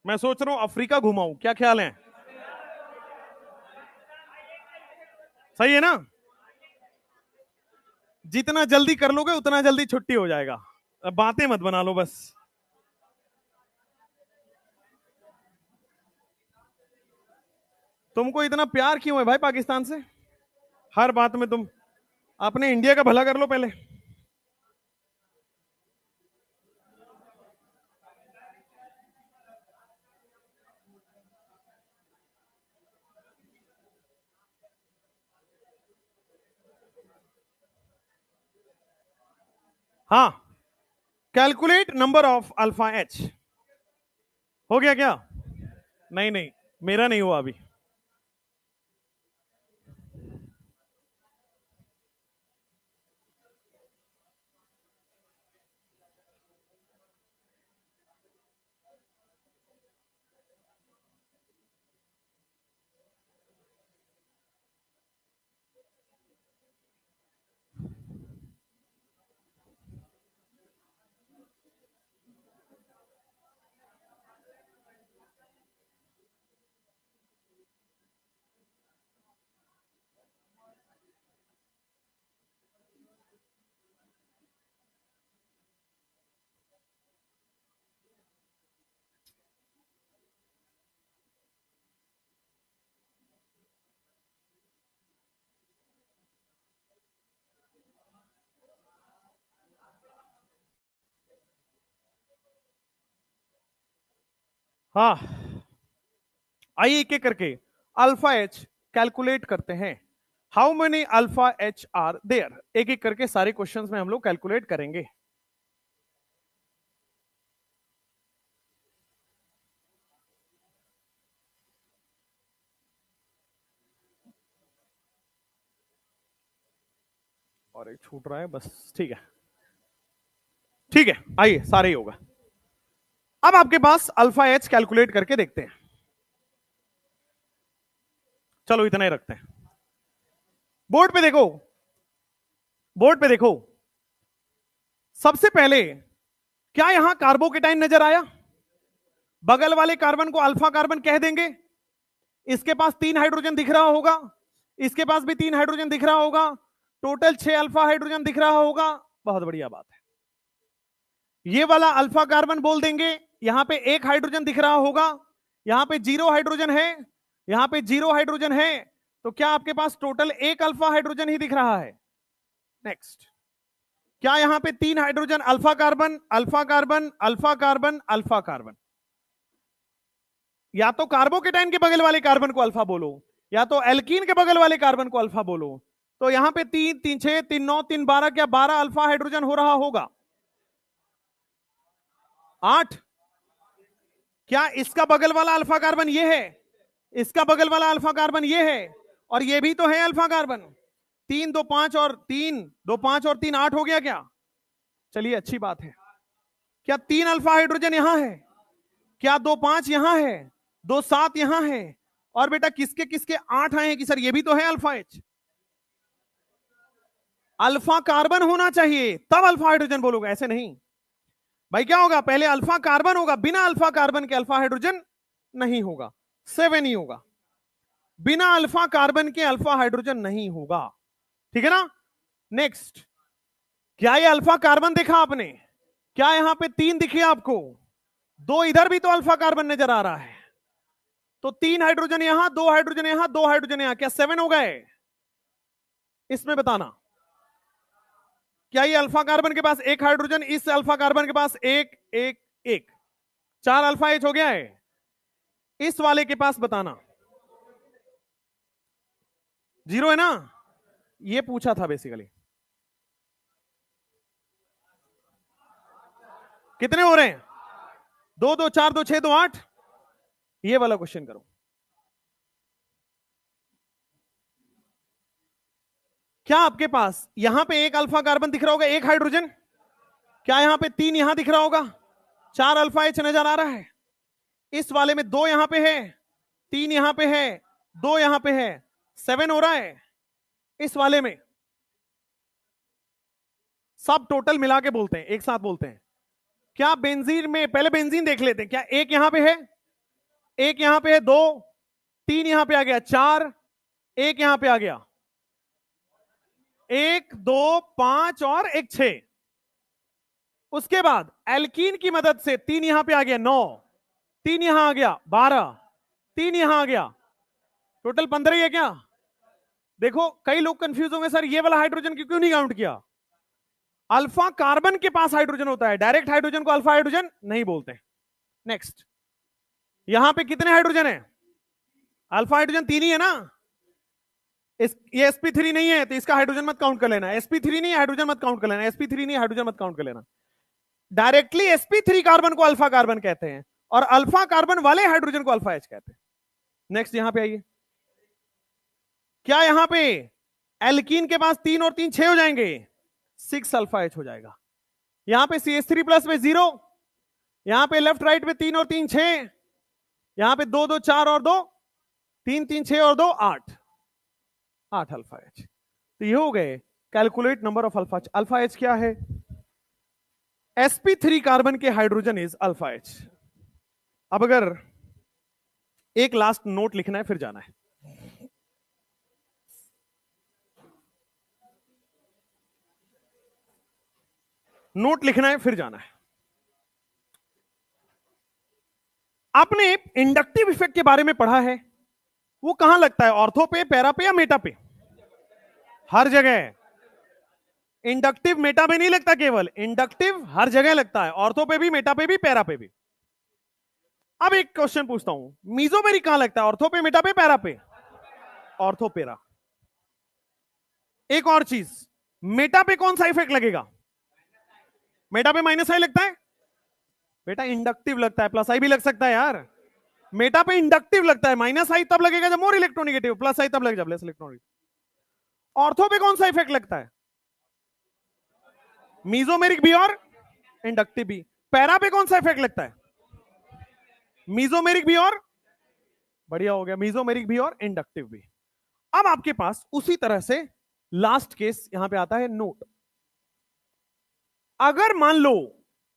मैं सोच रहा हूं अफ्रीका घुमाऊं, क्या ख्याल है, सही है ना। जितना जल्दी कर लोगे उतना जल्दी छुट्टी हो जाएगा, अब बातें मत बना लो बस। तुमको इतना प्यार क्यों है भाई पाकिस्तान से, हर बात में तुम अपने इंडिया का भला कर लो पहले। हाँ, calculate number of alpha H, हो गया क्या, नहीं नहीं मेरा नहीं हुआ अभी। हाँ, आइए एक एक करके अल्फा एच कैलकुलेट करते हैं। How many alpha H are there, एक एक करके सारे क्वेश्चंस में हम लोग कैलकुलेट करेंगे। और एक छूट रहा है बस, ठीक है ठीक है, आइए सारे ही होगा। अब आपके पास अल्फा एच कैलकुलेट करके देखते हैं, चलो इतना ही रखते हैं। बोर्ड पे देखो, बोर्ड पे देखो, सबसे पहले क्या यहां कार्बोकेटाइन नजर आया, बगल वाले कार्बन को अल्फा कार्बन कह देंगे, इसके पास 3 हाइड्रोजन दिख रहा होगा, इसके पास भी 3 हाइड्रोजन दिख रहा होगा, टोटल 6 अल्फा हाइड्रोजन दिख रहा होगा, बहुत बढ़िया बात है। ये वाला अल्फा कार्बन बोल देंगे, यहां पे 1 हाइड्रोजन दिख रहा होगा, यहां पे 0 हाइड्रोजन है, यहां पे 0 हाइड्रोजन है, तो क्या आपके पास टोटल 1 अल्फा हाइड्रोजन ही दिख रहा है। नेक्स्ट, क्या यहां पे 3 hydrogen, alpha carbon alpha carbon alpha carbon alpha carbon, या तो कार्बोकेटाइन के बगल वाले कार्बन को अल्फा बोलो, या तो एल्कीन के बगल वाले कार्बन को अल्फा बोलो, तो यहां पे 3 3 6 3 9 3 12, क्या 12 अल्फा हाइड्रोजन हो रहा होगा, 8। क्या इसका बगल वाला अल्फा कार्बन ये है, इसका बगल वाला अल्फा कार्बन ये है, और ये भी तो है अल्फा कार्बन, 3 2 5 और 3 2 5 और 3 8 हो गया क्या, चलिए अच्छी बात है। क्या 3 अल्फा हाइड्रोजन यहां है, क्या 2 5 यहां है, 2 7 यहां है, और बेटा किसके किसके 8 आए हैं कि सर ये भी तो है अल्फा एच। अल्फा कार्बन होना चाहिए तब अल्फा हाइड्रोजन बोलोगे, ऐसे नहीं भाई। क्या होगा, पहले अल्फा कार्बन होगा, बिना अल्फा कार्बन के अल्फा हाइड्रोजन नहीं होगा, 7 ही होगा। बिना अल्फा कार्बन के अल्फा हाइड्रोजन नहीं होगा, ठीक है ना। नेक्स्ट, क्या ये अल्फा कार्बन देखा आपने? क्या यहां पे 3 दिखे आपको? 2 इधर भी तो अल्फा कार्बन नजर आ रहा है, तो 3 हाइड्रोजन यहां, 2 हाइड्रोजन यहां, 2 हाइड्रोजन यहां, क्या 7 हो गए? इसमें बताना, क्या ये अल्फा कार्बन के पास 1 हाइड्रोजन, इस अल्फा कार्बन के पास 1 1 1, 4 अल्फा एच हो गया है। इस वाले के पास बताना 0 है ना, ये पूछा था बेसिकली। कितने हो रहे हैं? 2 2 4 2 6 2 8, ये वाला क्वेश्चन करो। क्या आपके पास यहां पे 1 अल्फा कार्बन दिख रहा होगा, 1 हाइड्रोजन? क्या यहां पे 3 यहां दिख रहा होगा, 4 अल्फा एच नजर आ रहा है? इस वाले में 2 यहां पे है, 3 यहां पे है, 2 यहां पे है, 7 हो रहा है। इस वाले में सब टोटल मिला के बोलते हैं, एक साथ बोलते हैं। क्या बेंजीन में, पहले बेंजीन देख लेते हैं, क्या 1 यहां पे है, 1 यहां पे है, 2, 3 यहां पे आ गया, 4, 1 यहां पे आ गया, 1 2 5 और 1 6। उसके बाद एल्कीन की मदद से 3 यहां पे आ गया, 9, 3 यहां आ गया, 12, 3 यहां आ गया, टोटल 15 ही है क्या? देखो कई लोग कंफ्यूज होंगे, सर ये वाला हाइड्रोजन क्यों नहीं काउंट किया? अल्फा कार्बन के पास हाइड्रोजन होता है, डायरेक्ट हाइड्रोजन को अल्फा हाइड्रोजन नहीं बोलते। नेक्स्ट, यहां पे कितने हाइड्रोजन है? अल्फा हाइड्रोजन 3 ही है ना। ये sp3 नहीं है तो इसका हाइड्रोजन मत काउंट कर लेना, sp3 नहीं हाइड्रोजन मत काउंट कर लेना, sp3 नहीं हाइड्रोजन मत काउंट कर लेना। डायरेक्टली sp3 कार्बन को अल्फा कार्बन कहते हैं और अल्फा कार्बन वाले हाइड्रोजन को अल्फा एच कहते हैं। नेक्स्ट, यहां पे आइए, क्या यहां पे एल्कीन के पास 3 और 3 6 हो जाएंगे, 6 अल्फा एच हो जाएगा। यहां पे CH3 प्लस में 0, यहां पे लेफ्ट राइट में 3 और 3 6, यहां पे 2 2 4 और 2, 3 3 6 और 2 8, 8 अल्फा एच। तो ये हो गए calculate number of alpha H. Alpha H क्या है? sp3 कार्बन के हाइड्रोजन इज अल्फा एच। अब अगर एक लास्ट नोट लिखना है फिर जाना है, नोट लिखना है फिर जाना है। आपने इंडक्टिव इफेक्ट के बारे में पढ़ा है, वो कहां लगता है, ऑर्थो पे, पैरा पे या मेटा पे? हर जगह। इंडक्टिव मेटा पे नहीं लगता, केवल इंडक्टिव हर जगह लगता है, ऑर्थो पे भी, मेटा पे भी, पैरा पे भी। अब एक क्वेश्चन पूछता हूं, मीजोमेरिक कहां लगता है, ऑर्थो पे, मेटा पे, पैरा पे? ऑर्थो पेरा। एक और चीज, मेटा पे कौन सा इफेक्ट लगेगा? मेटा पे माइनस आई लगता है बेटा, इंडक्टिव लगता है, प्लस आई भी लग सकता है यार। मेटा पे इंडक्टिव लगता है, माइनस आई तब लगेगा जब मोर इलेक्ट्रोनेगेटिव, प्लस आई तब लगेगा जब लेस इलेक्ट्रोनेगेटिव। ऑर्थो पे कौन सा इफेक्ट लगता है? मीजोमेरिक भी और इंडक्टिव भी। पैरा पे कौन सा इफेक्ट लगता है? मीजोमेरिक भी और, बढ़िया हो गया, मीजोमेरिक भी और इंडक्टिव भी। अब आपके पास उसी तरह से लास्ट केस यहां पे आता है, नोट। अगर मान लो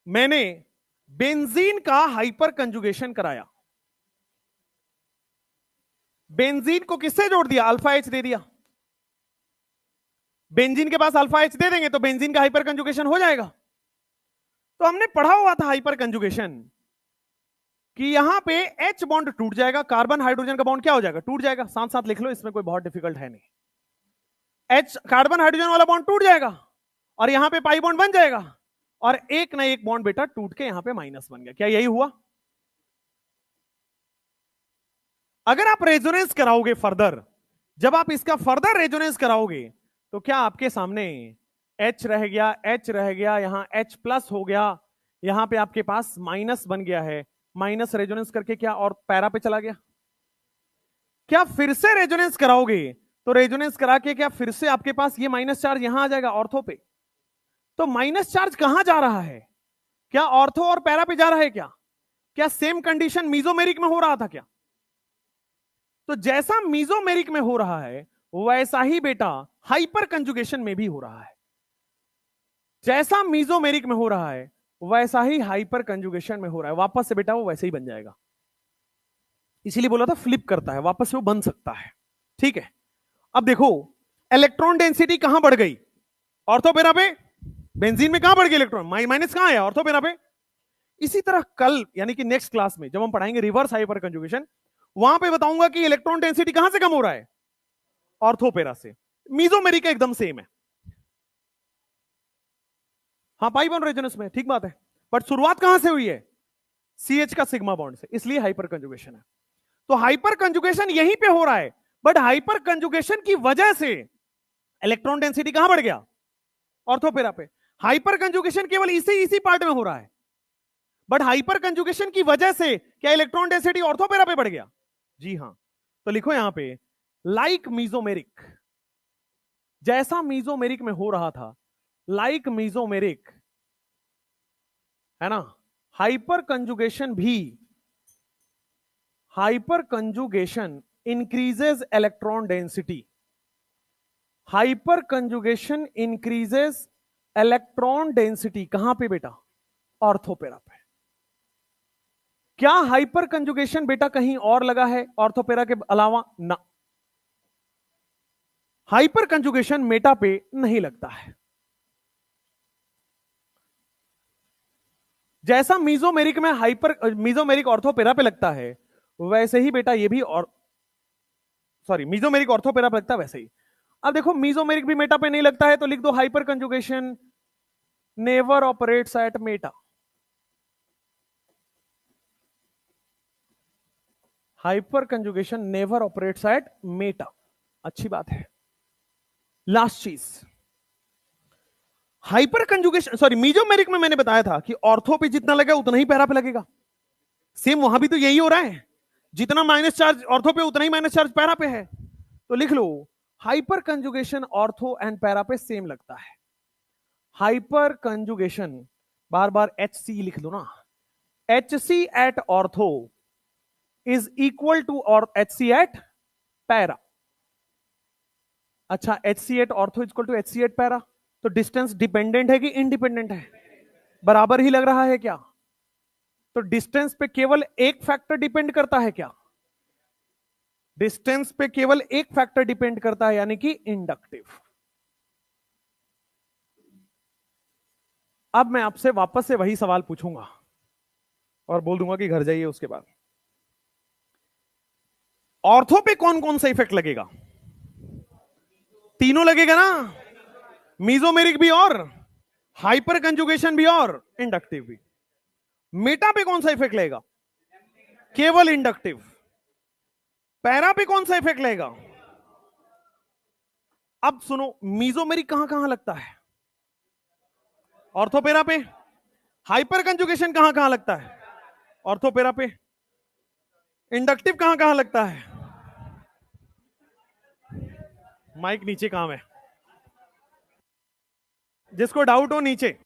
मैंने बेंजीन का हाइपर कंजुगेशन कराया, बेंजीन को किससे जोड़ दिया, अल्फा एच दे दिया, बेंजीन के पास अल्फा एच दे देंगे तो बेंजीन का हाइपर कंजुगेशन हो जाएगा। तो हमने पढ़ा हुआ था हाइपर कंजुगेशन कि यहां पे H बॉन्ड टूट जाएगा, कार्बन हाइड्रोजन का बॉन्ड क्या हो जाएगा, टूट जाएगा। साथ साथ लिख लो, इसमें कोई बहुत डिफिकल्ट है नहीं। H कार्बन हाइड्रोजन वाला बॉन्ड टूट जाएगा और यहां पे पाई बॉन्ड बन जाएगा और एक ना एक बॉन्ड बेटा टूट के यहां पे माइनस बन गया। क्या यही हुआ? अगर आप रेजोनेंस कराओगे फर्दर, जब आप इसका फर्दर रेजोनेंस कराओगे तो क्या आपके सामने H रह गया, H रह गया, यहां H प्लस हो गया, यहां पे आपके पास माइनस बन गया है, माइनस रेजोनेंस करके क्या और पैरा पे चला गया। क्या फिर से रेजोनेंस कराओगे तो रेजोनेंस करा के क्या फिर से आपके पास ये माइनस चार्ज यहां आ जाएगा ऑर्थो पे। तो माइनस चार्ज कहां जा रहा है? क्या ऑर्थो और पैरा पे जा रहा है? क्या क्या सेम कंडीशन मीजोमेरिक में हो रहा था क्या? तो जैसा मीजोमेरिक में हो रहा है वैसा ही बेटा हाइपर कंजुगेशन में भी हो रहा है। जैसा मीजोमेरिक में हो रहा है वैसा ही हाइपर कंजुगेशन में हो रहा है। वापस से बेटा वो वैसे ही बन जाएगा, इसीलिए बोला था फ्लिप करता है, वापस से वो बन सकता है। ठीक है, अब देखो इलेक्ट्रॉन डेंसिटी कहां बढ़ गई? ऑर्थो पैरा पे। बेंजीन में कहां बढ़ गई इलेक्ट्रॉन? माइनस कहां आया? ऑर्थो पैरा पे। इसी तरह कल यानी कि नेक्स्ट क्लास में जब हम पढ़ाएंगे रिवर्स हाइपर कंजुगेशन, वहां पे बताऊंगा कि इलेक्ट्रॉन डेंसिटी कहां से कम हो रहा है? ऑर्थो पैरा से। मीजोमेरिक एकदम सेम है। हाँ, पाई बॉन्ड रेजोनेंस में, ठीक बात है, बट शुरुआत कहां से हुई है? CH का सिग्मा बॉन्ड से, इसलिए हाइपर कंजुगेशन है। तो हाइपर कंजुगेशन यहीं पे हो रहा है, बट हाइपर कंजुगेशन की वजह से इलेक्ट्रॉन डेंसिटी कहां बढ़ गया? ऑर्थो पैरा पे। हाइपर कंजुगेशन केवल इसी पार्ट में हो रहा है, बट हाइपर कंजुगेशन की वजह से क्या इलेक्ट्रॉन डेंसिटी ऑर्थो पैरा पे बढ़ गया? जी हां। तो लिखो यहां पे लाइक मीजोमेरिक, जैसा मीजोमेरिक में हो रहा था, लाइक मीजोमेरिक है ना, हाइपर कंजुगेशन भी, hyper conjugation increases electron density. Hyper conjugation increases electron density कहां पे बेटा? ऑर्थो पैरा पे। क्या हाइपर कंजुगेशन बेटा कहीं और लगा है ऑर्थो पैरा के अलावा? ना, हाइपर कंजुगेशन मेटा पे नहीं लगता है। जैसा मीजोमेरिक में मीजोमेरिक ऑर्थो पैरा पे लगता है, वैसे ही बेटा ये भी, और सॉरी मीजोमेरिक ऑर्थो पैरा पे लगता है वैसे ही। अब देखो मीजोमेरिक भी मेटा पे नहीं लगता है, तो लिख दो hyper conjugation never operates at Meta. Hyper conjugation never operates at Meta, अच्छी बात है। लास्ट चीज, हाइपर कंजुगेशन सॉरी मीजोमेरिक में मैंने बताया था कि ऑर्थो पे जितना लगा उतना ही पैरा पे लगेगा। सेम वहां भी तो यही हो रहा है, जितना माइनस चार्ज ऑर्थो पे उतना ही माइनस चार्ज पैरा पे है। तो लिख लो hyperconjugation ortho and para पे सेम लगता है। हाइपर कंजुगेशन, बार बार HC लिख दो ना, HC at ortho is equal to और HC एट पैरा। अच्छा, HC at ortho is equal to HC at para, तो डिस्टेंस डिपेंडेंट है कि इंडिपेंडेंट है? बराबर ही लग रहा है क्या? तो डिस्टेंस पे केवल एक फैक्टर डिपेंड करता है क्या? डिस्टेंस पे केवल एक फैक्टर डिपेंड करता है, यानी कि इंडक्टिव। अब मैं आपसे वापस से वही सवाल पूछूंगा और बोल दूंगा कि घर जाइए। उसके बाद ऑर्थो पे कौन कौन सा इफेक्ट लगेगा? तीनों लगेगा ना, मीजोमेरिक भी और हाइपर कंजुगेशन भी और इंडक्टिव भी। मेटा पे कौन सा इफेक्ट लगेगा? केवल इंडक्टिव। पैरा पे कौन सा इफेक्ट लगेगा? अब सुनो, मीजोमेरिक कहां कहां लगता है? ऑर्थो पैरा पे। हाइपर कंजुगेशन कहां कहां लगता है? ऑर्थो पैरा पे। इंडक्टिव कहां कहां लगता है? माइक नीचे काम है, जिसको डाउट हो नीचे।